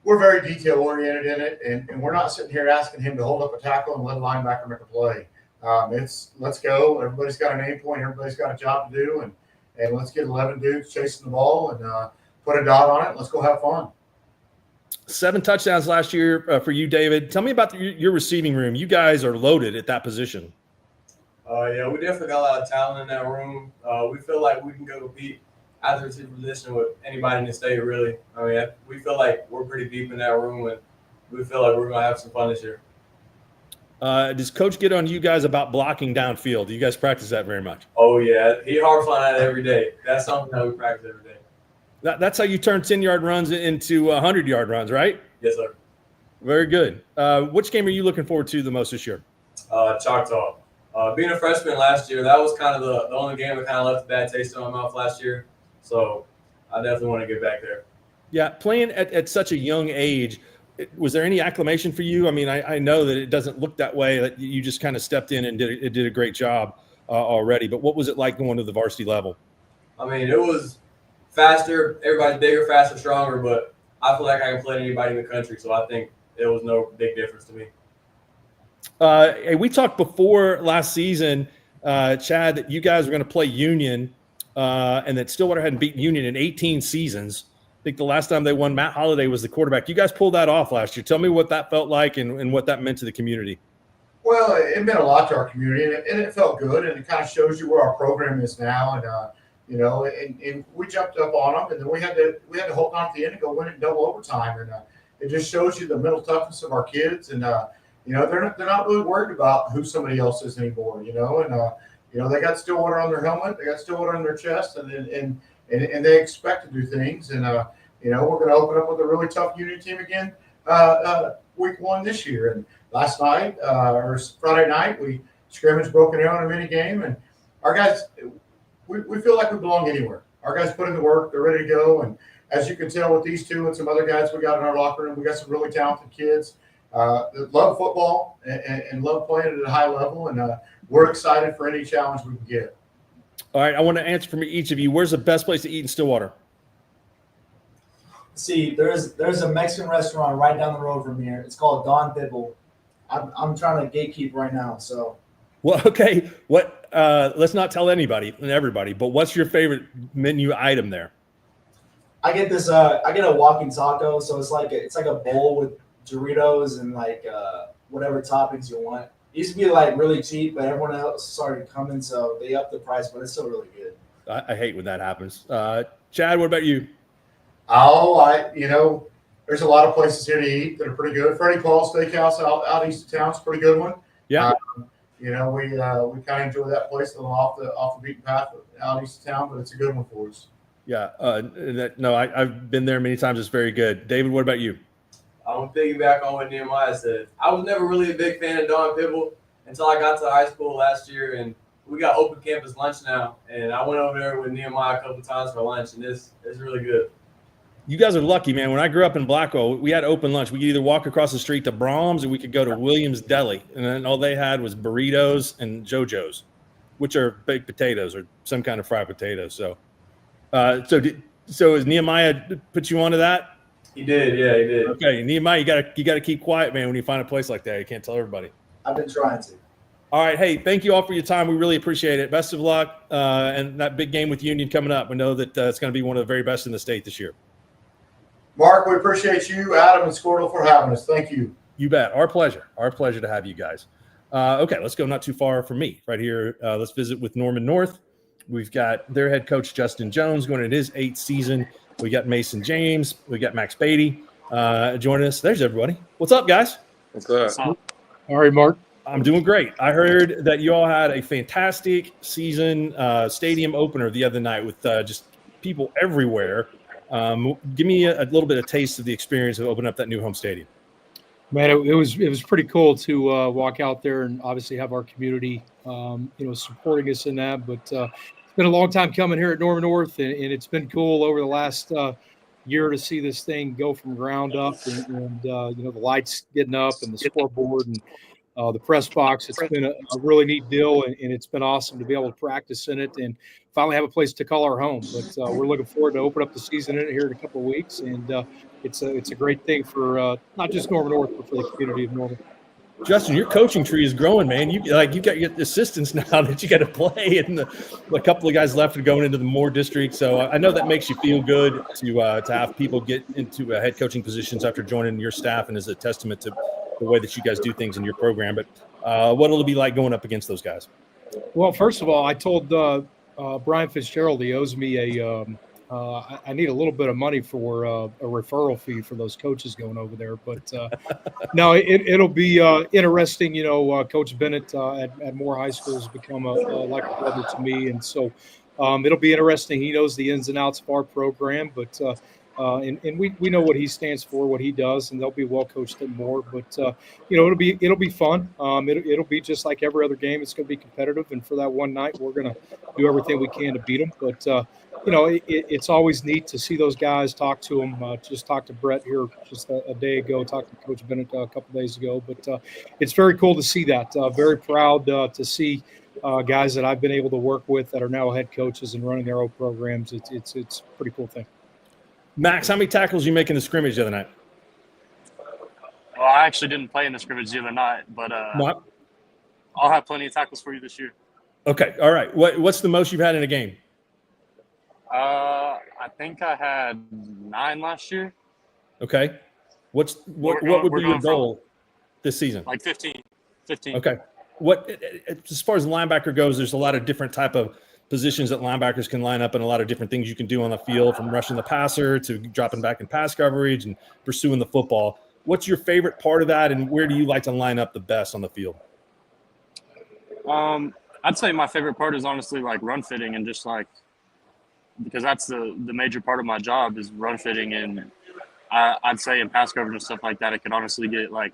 Speaker 3: We're very detail oriented in it, and we're not sitting here asking him to hold up a tackle and let a linebacker make a play. It's let's go. Everybody's got an aim point. Everybody's got a job to do, and let's get 11 dudes chasing the ball and put a dot on it. Let's go have fun.
Speaker 1: 7 touchdowns last year for you, David. Tell me about your receiving room. You guys are loaded at that position.
Speaker 18: Yeah, we definitely got a lot of talent in that room. We feel like we can go compete at the receiver position with anybody in the state, really. I mean, we feel like we're pretty deep in that room, and we feel like we're going to have some fun this year.
Speaker 1: Does Coach get on you guys about blocking downfield? Do you guys practice that very much?
Speaker 18: Oh, yeah. He harps on that every day. That's something that we practice every day.
Speaker 1: That's how you turn 10-yard runs into 100-yard runs, right?
Speaker 18: Yes, sir.
Speaker 1: Very good. Which game are you looking forward to the most this year?
Speaker 18: Choctaw. Being a freshman last year, that was kind of the only game that kind of left a bad taste in my mouth last year. So I definitely want to get back there.
Speaker 1: Yeah, playing at such a young age, was there any acclamation for you? I mean, I know that it doesn't look that way, that you just kind of stepped in and did a great job already. But what was it like going to the varsity level?
Speaker 18: I mean, it was faster. Everybody's bigger, faster, stronger. But I feel like I can play anybody in the country. So I think it was no big difference to me.
Speaker 1: Hey, we talked before last season, Chad, that you guys were going to play Union and that Stillwater hadn't beaten Union in 18 seasons. I think the last time they won, Matt Holliday was the quarterback. You guys pulled that off last year. Tell me what that felt like and what that meant to the community.
Speaker 3: Well, it meant a lot to our community, and it felt good, and it kind of shows you where our program is now. And and we jumped up on them, and then we had to hold on at the end and go win it in double overtime. And it just shows you the mental toughness of our kids, and they're not really worried about who somebody else is anymore. They got Stillwater on their helmet, they got Stillwater on their chest, and they expect to do things. And we're going to open up with a really tough Union team again week 1 this year. And last night or Friday night, we scrimmaged Broken Arrow in a mini game, and our guys, we feel like we belong anywhere. Our guys put in the work, they're ready to go. And as you can tell with these two and some other guys we got in our locker room, we got some really talented kids that love football and love playing at a high level. And we're excited for any challenge we can get.
Speaker 1: All right, I want to answer from each of you. Where's the best place to eat in Stillwater?
Speaker 4: See, there's a Mexican restaurant right down the road from here. It's called Don Bibble. I'm trying to gatekeep right now. So,
Speaker 1: well, okay. What? Let's not tell anybody and everybody. But what's your favorite menu item there?
Speaker 4: I get this. I get a walking taco, so it's like a bowl with Doritos and like whatever toppings you want. It used to be like really cheap, but everyone else started coming, so they upped the price, but it's still really good.
Speaker 1: I hate when that happens. Chad, what about you?
Speaker 3: There's a lot of places here to eat that are pretty good. Freddie Paul's Steakhouse out east of town is a pretty good one.
Speaker 1: Yeah.
Speaker 3: We kind of enjoy that place a little off the beaten path out east of town, but it's a good one for us.
Speaker 1: Yeah. I've been there many times. It's very good. David, what about you?
Speaker 6: I'm piggyback on what Nehemiah said. I was never really a big fan of Don Pibble until I got to high school last year, and we got open campus lunch now. And I went over there with Nehemiah a couple times for lunch, and it's really good.
Speaker 1: You guys are lucky, man. When I grew up in Blackwell, we had open lunch. We could either walk across the street to Brahms or we could go to Williams Deli. And then all they had was burritos and JoJo's, which are baked potatoes or some kind of fried potatoes. So, so is Nehemiah put you onto that?
Speaker 6: He did, yeah, he did.
Speaker 1: Okay, Nehemiah, you gotta keep quiet, man. When you find a place like that, you can't tell everybody.
Speaker 4: I've been trying to.
Speaker 1: All right, hey, thank you all for your time. We really appreciate it. Best of luck, and that big game with Union coming up. We know that it's going to be one of the very best in the state this year.
Speaker 3: Mark, we appreciate you, Adam, and Skordle for having us. Thank you.
Speaker 1: You bet. Our pleasure. Our pleasure to have you guys. Okay, let's go not too far from me right here. Let's visit with Norman North. We've got their head coach, Justin Jones, going into his 8th season. We got Mason James. We got Max Beatty joining us. There's everybody. What's up, guys?
Speaker 12: What's up?
Speaker 22: All right, Mark.
Speaker 1: I'm doing great. I heard that you all had a fantastic season stadium opener the other night with just people everywhere. Give me a little bit of taste of the experience of opening up that new home stadium.
Speaker 22: Man, it was pretty cool to walk out there and obviously have our community, supporting us in that. But it's been a long time coming here at Norman North, and it's been cool over the last year to see this thing go from ground up, and the lights getting up and the scoreboard and the press box. It's been a really neat deal, and it's been awesome to be able to practice in it and finally have a place to call our home. But we're looking forward to open up the season in it here in a couple of weeks, and it's a great thing for not just Norman North, but for the community of Norman.
Speaker 1: Justin, your coaching tree is growing, man. You got your assistants now that you got to play, and a couple of guys left are going into the Moore district. So I know that makes you feel good to have people get into head coaching positions after joining your staff, and is a testament to the way that you guys do things in your program. But what will it be like going up against those guys?
Speaker 22: Well, first of all, I told Brian Fitzgerald he owes me I need a little bit of money for a referral fee for those coaches going over there. But no, it'll be interesting. Coach Bennett at Moore High School has become like a brother to me, and so it'll be interesting. He knows the ins and outs of our program, but and we know what he stands for, what he does, and they'll be well coached at Moore. But it'll be fun. It'll be just like every other game. It's going to be competitive, and for that one night, we're going to do everything we can to beat them. But it's always neat to see those guys, talk to them. Just talked to Brett here just a day ago, talked to Coach Bennett a couple days ago. But it's very cool to see that. Very proud to see guys that I've been able to work with that are now head coaches and running their own programs. It's a pretty cool thing.
Speaker 1: Max, how many tackles you make in the scrimmage the other night?
Speaker 7: Well, I actually didn't play in the scrimmage the other night, but I'll have plenty of tackles for you this year.
Speaker 1: Okay, all right. What's the most you've had in a game?
Speaker 7: I think I had 9 last year.
Speaker 1: Okay. What would be your goal this season?
Speaker 7: Like 15.
Speaker 1: Okay. As far as linebacker goes, there's a lot of different type of positions that linebackers can line up, and a lot of different things you can do on the field, from rushing the passer to dropping back in pass coverage and pursuing the football. What's your favorite part of that, and where do you like to line up the best on the field?
Speaker 7: I'd say my favorite part is honestly like run fitting, and just like, because that's the major part of my job is run fitting. And I'd say in pass coverage and stuff like that, it can honestly get like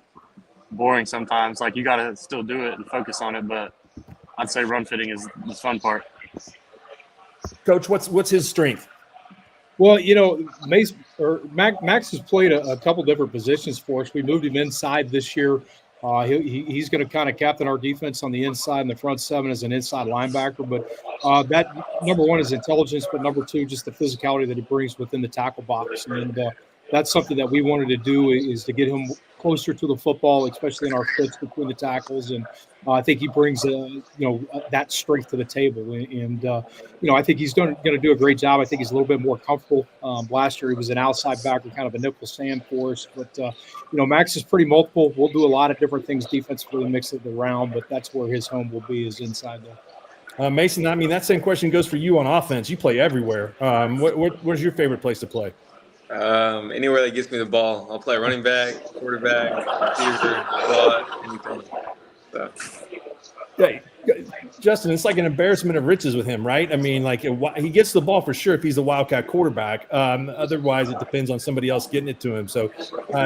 Speaker 7: boring sometimes. Like you got to still do it and focus on it, but I'd say run fitting is the fun part.
Speaker 1: Coach, what's his strength?
Speaker 22: Well, Max has played a couple different positions for us. We moved him inside this year. He's going to kind of captain our defense on the inside and the front seven as an inside linebacker. But that number one is intelligence, but number two, just the physicality that he brings within the tackle box. And
Speaker 8: that's something that we wanted to do, is to get him closer to the football, especially in our fits between the tackles. And I think he brings, that strength to the table. And I think he's going to do a great job. I think he's a little bit more comfortable. Last year, he was an outside backer, kind of a nickel Sam for us. But, Max is pretty multiple. We'll do a lot of different things defensively, mix it around, but that's where his home will be, is inside there.
Speaker 1: Mason, I mean, that same question goes for you on offense. You play everywhere. What's your favorite place to play?
Speaker 9: Anywhere that gets me the ball. I'll play running back, quarterback, receiver, slot, anything. So.
Speaker 1: Yeah, Justin, it's like an embarrassment of riches with him, right? I mean, like, he gets the ball for sure if he's a Wildcat quarterback. Otherwise, it depends on somebody else getting it to him. So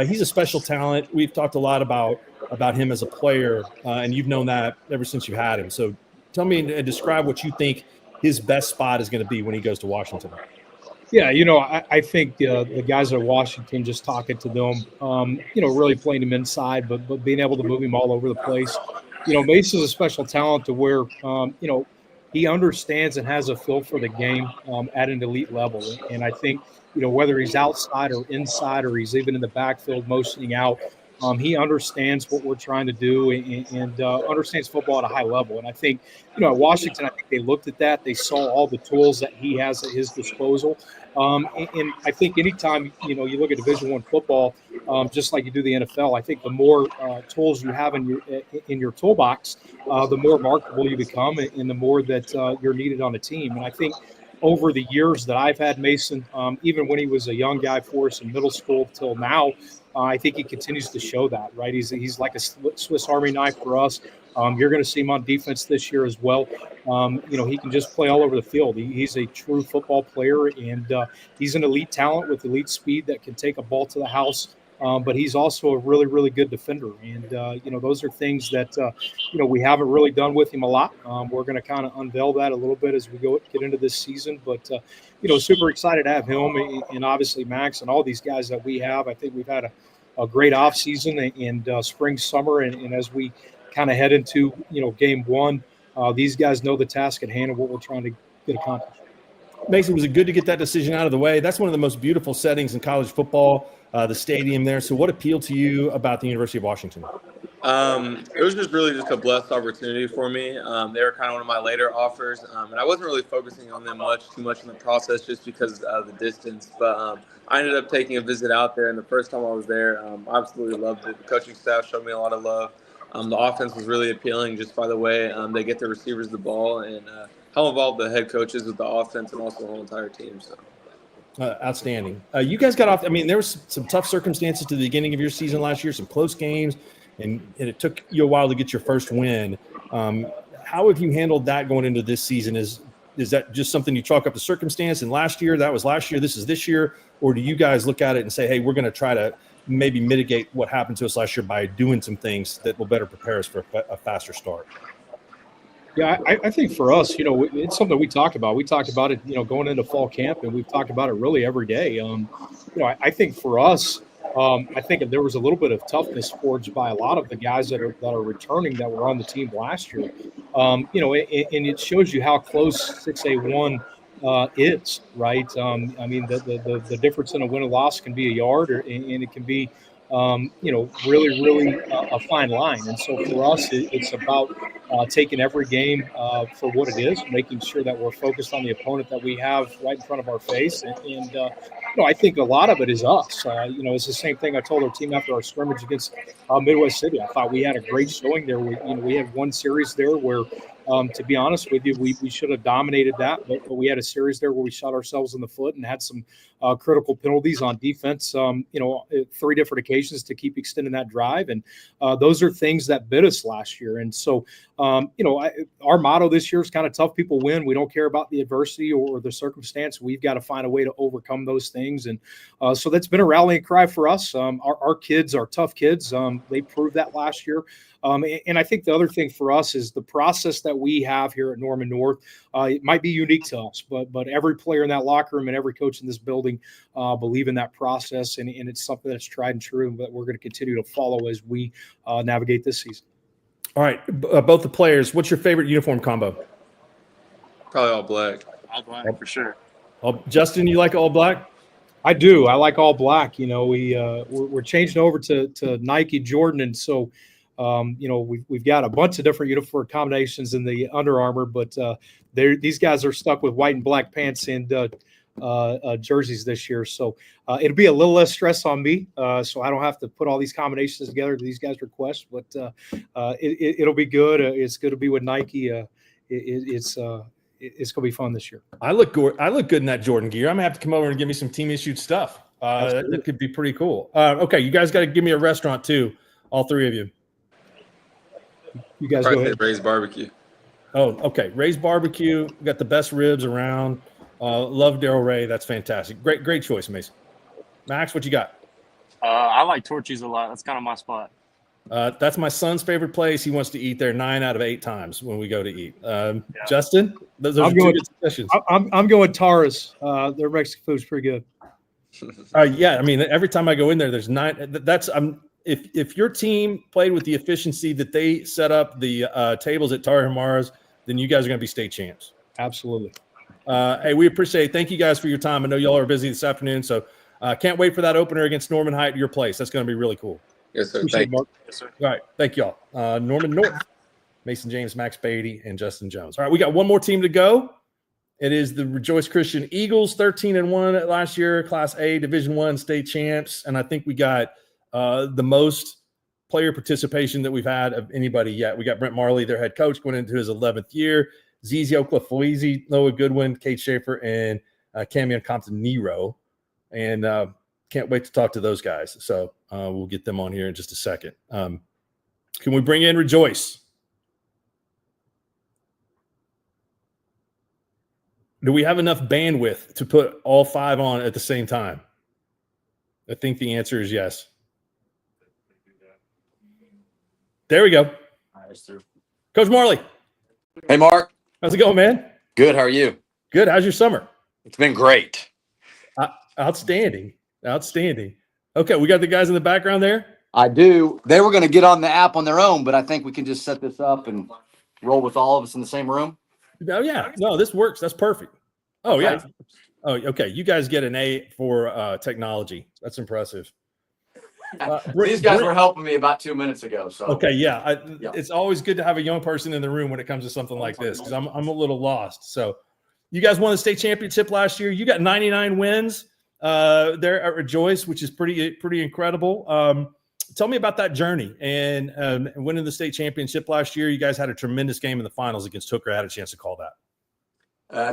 Speaker 1: he's a special talent. We've talked a lot about him as a player, and you've known that ever since you had him. So tell me and describe what you think his best spot is going to be when he goes to Washington.
Speaker 8: Yeah, I think the guys at Washington, just talking to them, really playing him inside, but being able to move him all over the place. Mason's a special talent to where, he understands and has a feel for the game at an elite level. And I think, whether he's outside or inside, or he's even in the backfield motioning out, he understands what we're trying to do and understands football at a high level. And I think, at Washington, I think they looked at that. They saw all the tools that he has at his disposal. And I think anytime, you look at Division I football, just like you do the NFL, I think the more tools you have in your toolbox, the more marketable you become and the more that you're needed on a team. And I think over the years that I've had Mason, even when he was a young guy for us in middle school till now, I think he continues to show that, right? He's like a Swiss Army knife for us. You're going to see him on defense this year as well. He can just play all over the field. He's a true football player, and he's an elite talent with elite speed that can take a ball to the house. But he's also a really, really good defender. And, those are things that, we haven't really done with him a lot. We're going to kind of unveil that a little bit as we get into this season. But, super excited to have him and obviously Max and all these guys that we have. I think we've had a great offseason and spring, summer. And as we kind of head into, game one, these guys know the task at hand and what we're trying to get accomplished.
Speaker 1: Mason, was it good to get that decision out of the way? That's one of the most beautiful settings in college football, the stadium there. So what appealed to you about the University of Washington?
Speaker 9: It was just really a blessed opportunity for me. They were kind of one of my later offers, and I wasn't really focusing on them too much in the process just because of the distance. But I ended up taking a visit out there, and the first time I was there, I absolutely loved it. The coaching staff showed me a lot of love. The offense was really appealing just by the way they get the receivers the ball and how involved the head coach is with the offense and also the whole entire team. So.
Speaker 1: Outstanding. You guys got off. I mean, there was some tough circumstances to the beginning of your season last year, some close games, and it took you a while to get your first win. How have you handled that going into this season? Is that just something you chalk up to circumstance? And last year, that was last year, this is this year? Or do you guys look at it and say, hey, we're going to try to maybe mitigate what happened to us last year by doing some things that will better prepare us for a faster start?
Speaker 8: Yeah, I think for us, it's something we talk about. We talked about it, going into fall camp, and we've talked about it really every day. I think for us, I think there was a little bit of toughness forged by a lot of the guys that are returning that were on the team last year. And it shows you how close 6A1 is, right? I mean, the difference in a win or loss can be a yard, and it can be really, really a fine line. And so for us, it's about taking every game for what it is, making sure that we're focused on the opponent that we have right in front of our face. And I think a lot of it is us. It's the same thing I told our team after our scrimmage against Midwest City. I thought we had a great showing there. We had one series there where, to be honest with you, we should have dominated that, but we had a series there where we shot ourselves in the foot and had some critical penalties on defense, 3 different occasions to keep extending that drive. And those are things that bit us last year. And so, our motto this year is kind of tough people win. We don't care about the adversity or the circumstance. We've got to find a way to overcome those things. And so that's been a rallying cry for us. Our kids are tough kids. They proved that last year. And I think the other thing for us is the process that we have here at Norman North. It might be unique to us, but every player in that locker room and every coach in this building believe in that process. And it's something that's tried and true and that we're going to continue to follow as we navigate this season.
Speaker 1: All right. Both the players, what's your favorite uniform combo?
Speaker 9: Probably all black.
Speaker 7: All black for sure.
Speaker 1: Justin, you like all black?
Speaker 8: I do. I like all black. You know, we're changing over to Nike Jordan, and so you know, we've got a bunch of different uniform combinations in the Under Armour, but these guys are stuck with white and black pants and jerseys this year. So it'll be a little less stress on me, so I don't have to put all these combinations together that these guys request. But it'll be good. It's good to be with Nike. It's going to be fun this year.
Speaker 1: I look good in that Jordan gear. I'm gonna have to come over and give me some team issued stuff. That could be pretty cool. Okay, you guys got to give me a restaurant too, all three of you.
Speaker 8: You guys go ahead.
Speaker 9: Ray's Barbecue.
Speaker 1: Oh, okay. Ray's Barbecue. Got the best ribs around. Love Daryl Ray. That's fantastic. Great choice, Mason. Max, what you got?
Speaker 7: I like Torchy's a lot. That's kind of my spot.
Speaker 1: That's my son's favorite place. He wants to eat there 9 out of 8 times when we go to eat. Justin, those are two good suggestions.
Speaker 8: I'm going Tara's. Their Mexican food's pretty good.
Speaker 1: Yeah, I mean, every time I go in there, there's 9. That's if your team played with the efficiency that they set up the tables at Tara Hamara's, then you guys are going to be state champs.
Speaker 8: Absolutely.
Speaker 1: Hey, we appreciate it. Thank you guys for your time. I know y'all are busy this afternoon, so can't wait for that opener against Norman Height at your place. That's going to be really cool.
Speaker 9: Yes, sir.
Speaker 1: Appreciate
Speaker 9: Thank you.
Speaker 1: Mark. Yes, sir. All right. Thank y'all. Norman North, Mason James, Max Beatty, and Justin Jones. All right. We got one more team to go. It is the Rejoice Christian Eagles, 13-1 last year, Class A, Division I state champs. And I think we got the most player participation that we've had of anybody yet. We got Brent Marley, their head coach, going into his 11th year. Zizi Oklafoizi, Noah Goodwin, Kate Schaefer, and Camion Compton Nero. And can't wait to talk to those guys. So we'll get them on here in just a second. Can we bring in Rejoice? Do we have enough bandwidth to put all 5 on at the same time? I think the answer is yes. There we go. Coach Marley.
Speaker 10: Hey, Mark.
Speaker 1: How's it going, man?
Speaker 10: Good. How are you?
Speaker 1: Good. How's your summer?
Speaker 10: It's been great.
Speaker 1: Outstanding. Okay, we got the guys in the background there.
Speaker 10: I do. They were going to get on the app on their own, but I think we can just set this up and roll with all of us in the same room.
Speaker 1: Oh, yeah. No, this works. That's perfect. Oh,
Speaker 10: Okay.
Speaker 1: yeah. Oh, okay. You guys get an A for technology. That's impressive.
Speaker 10: These guys were helping me about 2 minutes ago. So
Speaker 1: okay, yeah. It's always good to have a young person in the room when it comes to something like this because I'm a little lost. So you guys won the state championship last year. You got 99 wins there at Rejoice, which is pretty incredible. Tell me about that journey and winning the state championship last year. You guys had a tremendous game in the finals against Hooker. I had a chance to call that.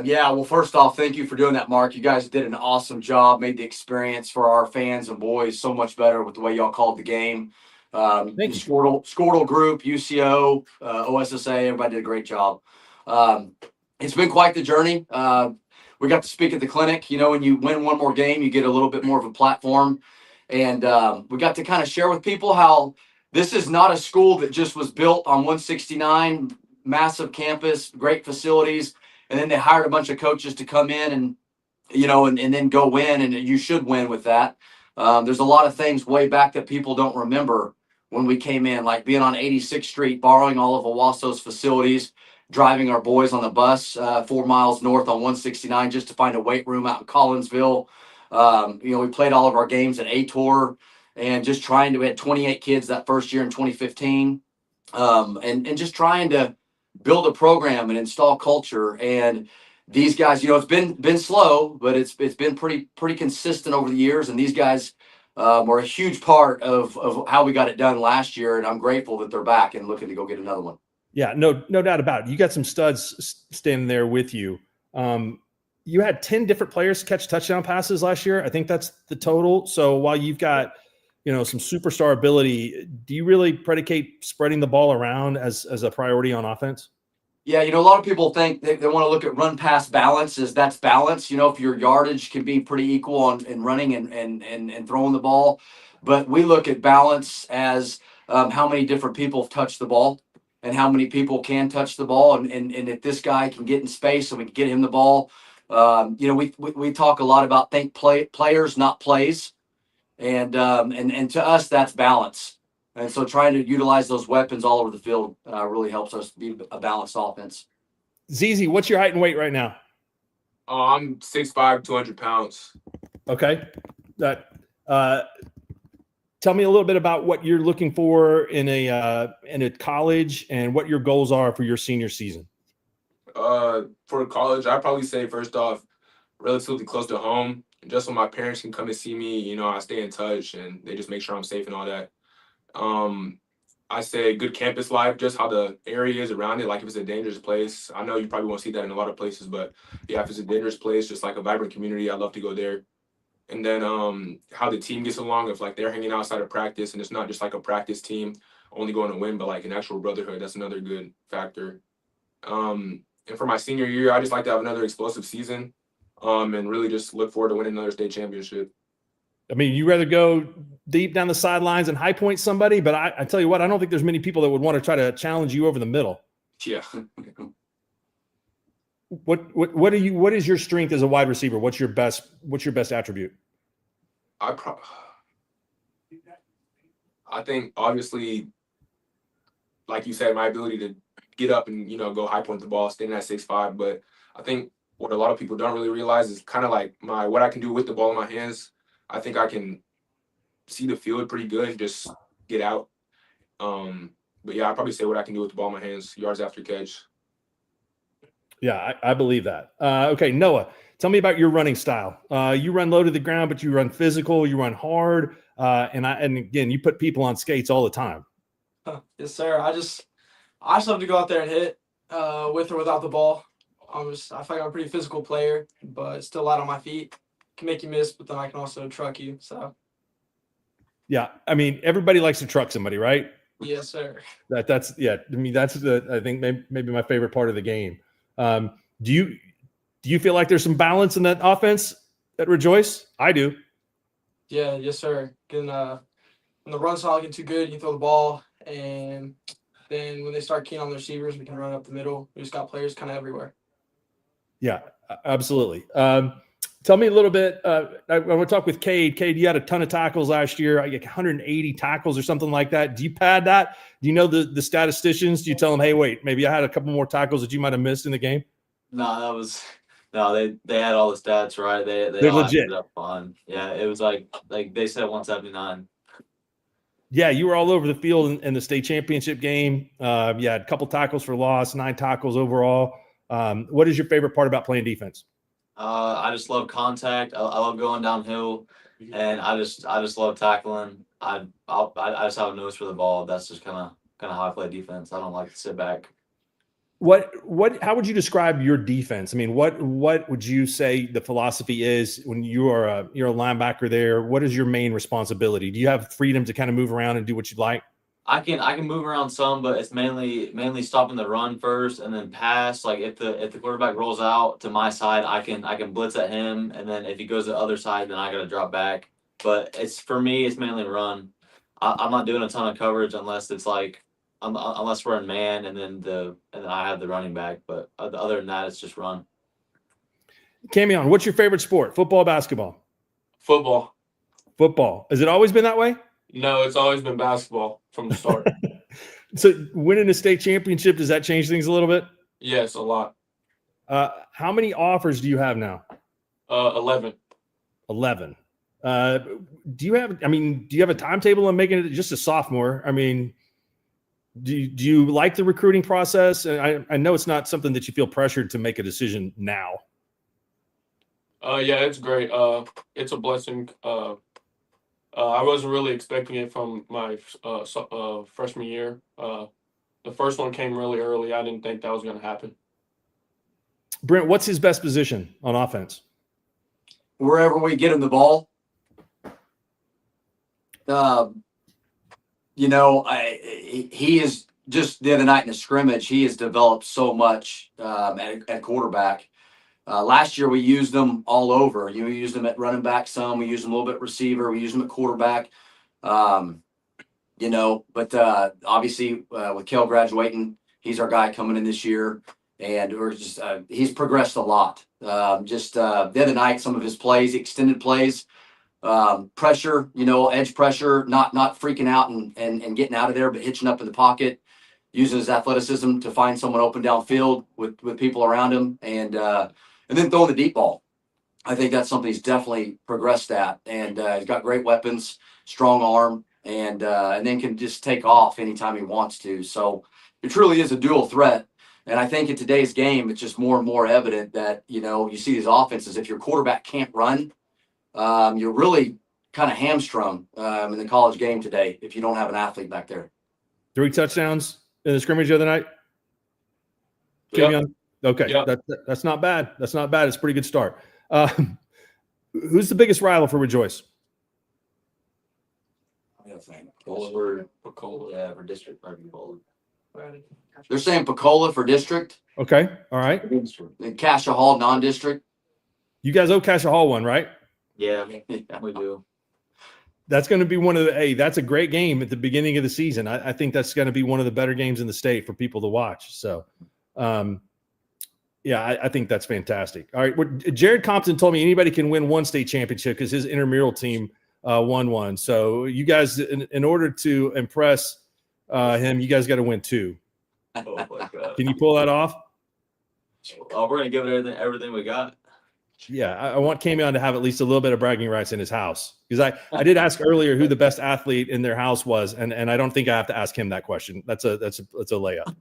Speaker 10: Yeah, well, first off, thank you for doing that, Mark. You guys did an awesome job, made the experience for our fans and boys so much better with the way y'all called the game.
Speaker 1: Thank you.
Speaker 10: Skordle Group, UCO, OSSA, everybody did a great job. It's been quite the journey. We got to speak at the clinic. You know, when you win one more game, you get a little bit more of a platform. And we got to kind of share with people how this is not a school that just was built on 169, massive campus, great facilities. And then they hired a bunch of coaches to come in and, you know, and then go win. And you should win with that. There's a lot of things way back that people don't remember when we came in, like being on 86th Street, borrowing all of Owasso's facilities, driving our boys on the bus 4 miles north on 169 just to find a weight room out in Collinsville. You know, we played all of our games at A-Tour and just we had 28 kids that first year in 2015. And just trying to build a program and install culture. And these guys, you know, it's been slow, but it's been pretty consistent over the years. And these guys were a huge part of how we got it done last year. And I'm grateful that they're back and looking to go get another one.
Speaker 1: Yeah, no doubt about it. You got some studs standing there with you. You had 10 different players catch touchdown passes last year. I think that's the total. So while you've got, you know, some superstar ability, do you really predicate spreading the ball around as a priority on offense?
Speaker 10: Yeah, you know, a lot of people think they want to look at run pass balance as that's balance. You know, if your yardage can be pretty equal in running and throwing the ball. But we look at balance as how many different people have touched the ball and how many people can touch the ball. And if this guy can get in space so we can get him the ball. You know, we talk a lot about players, not plays. And to us, that's balance. And so trying to utilize those weapons all over the field really helps us be a balanced offense.
Speaker 1: Zizi, what's your height and weight right now?
Speaker 11: I'm 6'5", 200 pounds.
Speaker 1: Okay. Tell me a little bit about what you're looking for in a college and what your goals are for your senior season.
Speaker 11: For college, I'd probably say first off, relatively close to home, just so my parents can come and see me. You know, I stay in touch and they just make sure I'm safe and all that. I say good campus life, just how the area is around it. Like if it's a dangerous place, I know you probably won't see that in a lot of places, but yeah, if it's a dangerous place, just like a vibrant community, I'd love to go there. And then how the team gets along, if like they're hanging outside of practice and it's not just like a practice team only going to win, but like an actual brotherhood, that's another good factor. And for my senior year, I just like to have another explosive season and really just look forward to winning another state championship.
Speaker 1: I mean, you rather go deep down the sidelines and high point somebody, but I tell you what, I don't think there's many people that would want to try to challenge you over the middle.
Speaker 11: Yeah.
Speaker 1: What is your strength as a wide receiver? What's your best attribute?
Speaker 11: I think obviously, like you said, my ability to get up and, you know, go high point the ball, standing at 6'5", but I think what a lot of people don't really realize is kind of like what I can do with the ball in my hands. I think I can see the field pretty good and just get out. But yeah, I'd probably say what I can do with the ball in my hands, yards after catch.
Speaker 1: Yeah, I believe that. Okay, Noah, tell me about your running style. You run low to the ground, but you run physical, you run hard, and again, you put people on skates all the time.
Speaker 13: Yes, sir. I just love to go out there and hit with or without the ball. I feel like I'm a pretty physical player, but still light on my feet. Can make you miss, but then I can also truck you. So
Speaker 1: yeah, I mean, everybody likes to truck somebody, right?
Speaker 13: yes, sir.
Speaker 1: That's yeah. I mean, that's I think maybe my favorite part of the game. Do you feel like there's some balance in that offense at Rejoice? I do.
Speaker 13: Yeah, yes, sir. When the run's not looking too good, you throw the ball, and then when they start keying on the receivers, we can run up the middle. We just got players kind of everywhere.
Speaker 1: Yeah, absolutely. Tell me a little bit. I want to talk with Cade. Cade, you had a ton of tackles last year. I get 180 tackles or something like that. Do you pad that? Do you know the statisticians? Do you tell them, hey, wait, maybe I had a couple more tackles that you might have missed in the game?
Speaker 23: No, they had all the stats right. They're
Speaker 1: all legit.
Speaker 23: Up on. Yeah, it was like they said 179.
Speaker 1: Yeah, you were all over the field in the state championship game. You had a couple tackles for loss, 9 tackles overall. What is your favorite part about playing defense?
Speaker 23: I just love contact. I love going downhill, and I just love tackling. I just have a nose for the ball. That's just kind of how I play defense. I don't like to sit back.
Speaker 1: How would you describe your defense? I mean, what would you say the philosophy is when you're a linebacker there? What is your main responsibility? Do you have freedom to kind of move around and do what you like?
Speaker 23: I can move around some, but it's mainly stopping the run first and then pass. Like if the quarterback rolls out to my side, I can blitz at him, and then if he goes to the other side, then I got to drop back. But for me, it's mainly run. I'm not doing a ton of coverage unless it's like unless we're in man, and then I have the running back. But other than that, it's just run.
Speaker 1: Camion, what's your favorite sport? Football, basketball?
Speaker 11: Football.
Speaker 1: Football. Has it always been that way?
Speaker 11: No, it's always been basketball from the start.
Speaker 1: So winning a state championship, does that change things a little bit?
Speaker 11: Yes, a lot.
Speaker 1: How many offers do you have now?
Speaker 11: 11.
Speaker 1: 11. Do you have a timetable on making it just a sophomore? I mean, do you like the recruiting process? And I know it's not something that you feel pressured to make a decision now.
Speaker 11: Yeah, it's great. It's a blessing. I wasn't really expecting it from my freshman year. The first one came really early. I didn't think that was going to happen.
Speaker 1: Brent, what's his best position on offense?
Speaker 10: Wherever we get him the ball. He is just the other night in the scrimmage, he has developed so much at quarterback. Last year we used them all over. We used them at running back some. We used them a little bit receiver. We used them at quarterback. But obviously with Kel graduating, he's our guy coming in this year, and we're just he's progressed a lot. The other night, some of his plays, extended plays, pressure, edge pressure, not freaking out and getting out of there, but hitching up in the pocket, using his athleticism to find someone open downfield with people around him, and then throwing the deep ball. I think that's something he's definitely progressed at, and he's got great weapons, strong arm, and then can just take off anytime he wants to. So it truly is a dual threat. And I think in today's game, it's just more and more evident that, you see these offenses, if your quarterback can't run, you're really kind of hamstrung in the college game today if you don't have an athlete back there.
Speaker 1: 3 touchdowns in the scrimmage the other night?
Speaker 10: Yep.
Speaker 1: Okay,
Speaker 10: Yep.
Speaker 1: That's not bad. That's not bad. It's a pretty good start. Who's the biggest rival for Rejoice?
Speaker 10: For district. They're saying Pecola for district.
Speaker 1: Okay, all right.
Speaker 10: And Cassia Hall non-district.
Speaker 1: You guys owe Cassia Hall one, right?
Speaker 23: Yeah, we do.
Speaker 1: That's going to be one of the. That's a great game at the beginning of the season. I think that's going to be one of the better games in the state for people to watch. So, I think that's fantastic. All right, Jared Compton told me anybody can win one state championship because his intramural team won one. So you guys, in order to impress him, you guys got to win 2.
Speaker 23: Oh my God.
Speaker 1: Can you pull that off?
Speaker 23: Oh, we're gonna give it everything we got.
Speaker 1: Yeah, I want Camion to have at least a little bit of bragging rights in his house, because I did ask earlier who the best athlete in their house was, and I don't think I have to ask him that question. That's a layup.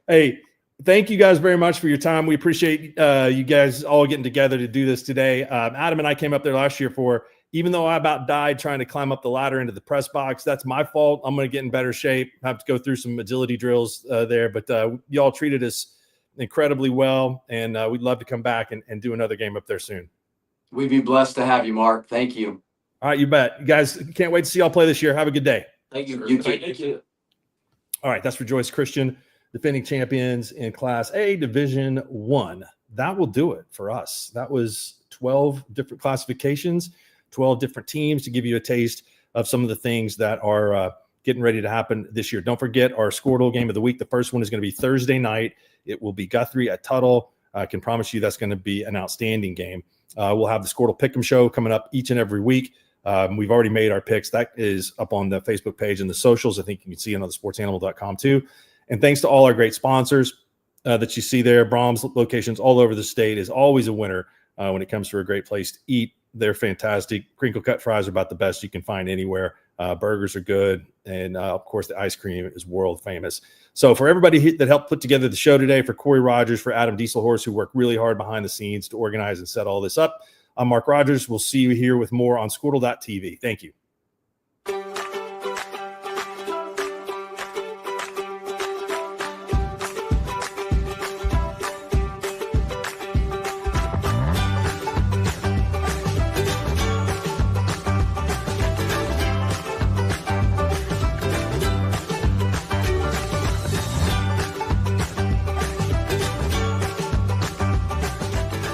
Speaker 1: Hey, thank you guys very much for your time. We appreciate you guys all getting together to do this today. Adam and I came up there last year even though I about died trying to climb up the ladder into the press box. That's my fault. I'm going to get in better shape. I have to go through some agility drills there, but y'all treated us incredibly well, and we'd love to come back and do another game up there soon.
Speaker 10: We'd be blessed to have you, Mark. Thank you.
Speaker 1: All right, you bet. You guys, can't wait to see y'all play this year. Have a good day.
Speaker 23: Thank you.
Speaker 10: Thank you.
Speaker 1: All right, that's Rejoice Christian, defending champions in Class A Division I. That will do it for us. That was 12 different classifications, 12 different teams to give you a taste of some of the things that are getting ready to happen this year. Don't forget our Skordle game of the week. The first one is going to be Thursday night. It will be Guthrie at Tuttle. I can promise you that's going to be an outstanding game. We'll have the Skordle Pick'em Show coming up each and every week. We've already made our picks. That is up on the Facebook page and the socials. I think you can see it on the sportsanimal.com too. And thanks to all our great sponsors that you see there. Brahms locations all over the state is always a winner when it comes to a great place to eat. They're fantastic. Crinkle cut fries are about the best you can find anywhere. Burgers are good. And of course, the ice cream is world famous. So for everybody that helped put together the show today, for Corey Rodgers, for Adam Dieselhorst, who worked really hard behind the scenes to organize and set all this up, I'm Mark Rodgers. We'll see you here with more on Skordle.tv. Thank you.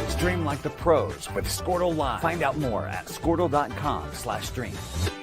Speaker 14: Stream like the pros with Skordle Live. Find out more at Skordle.com/stream.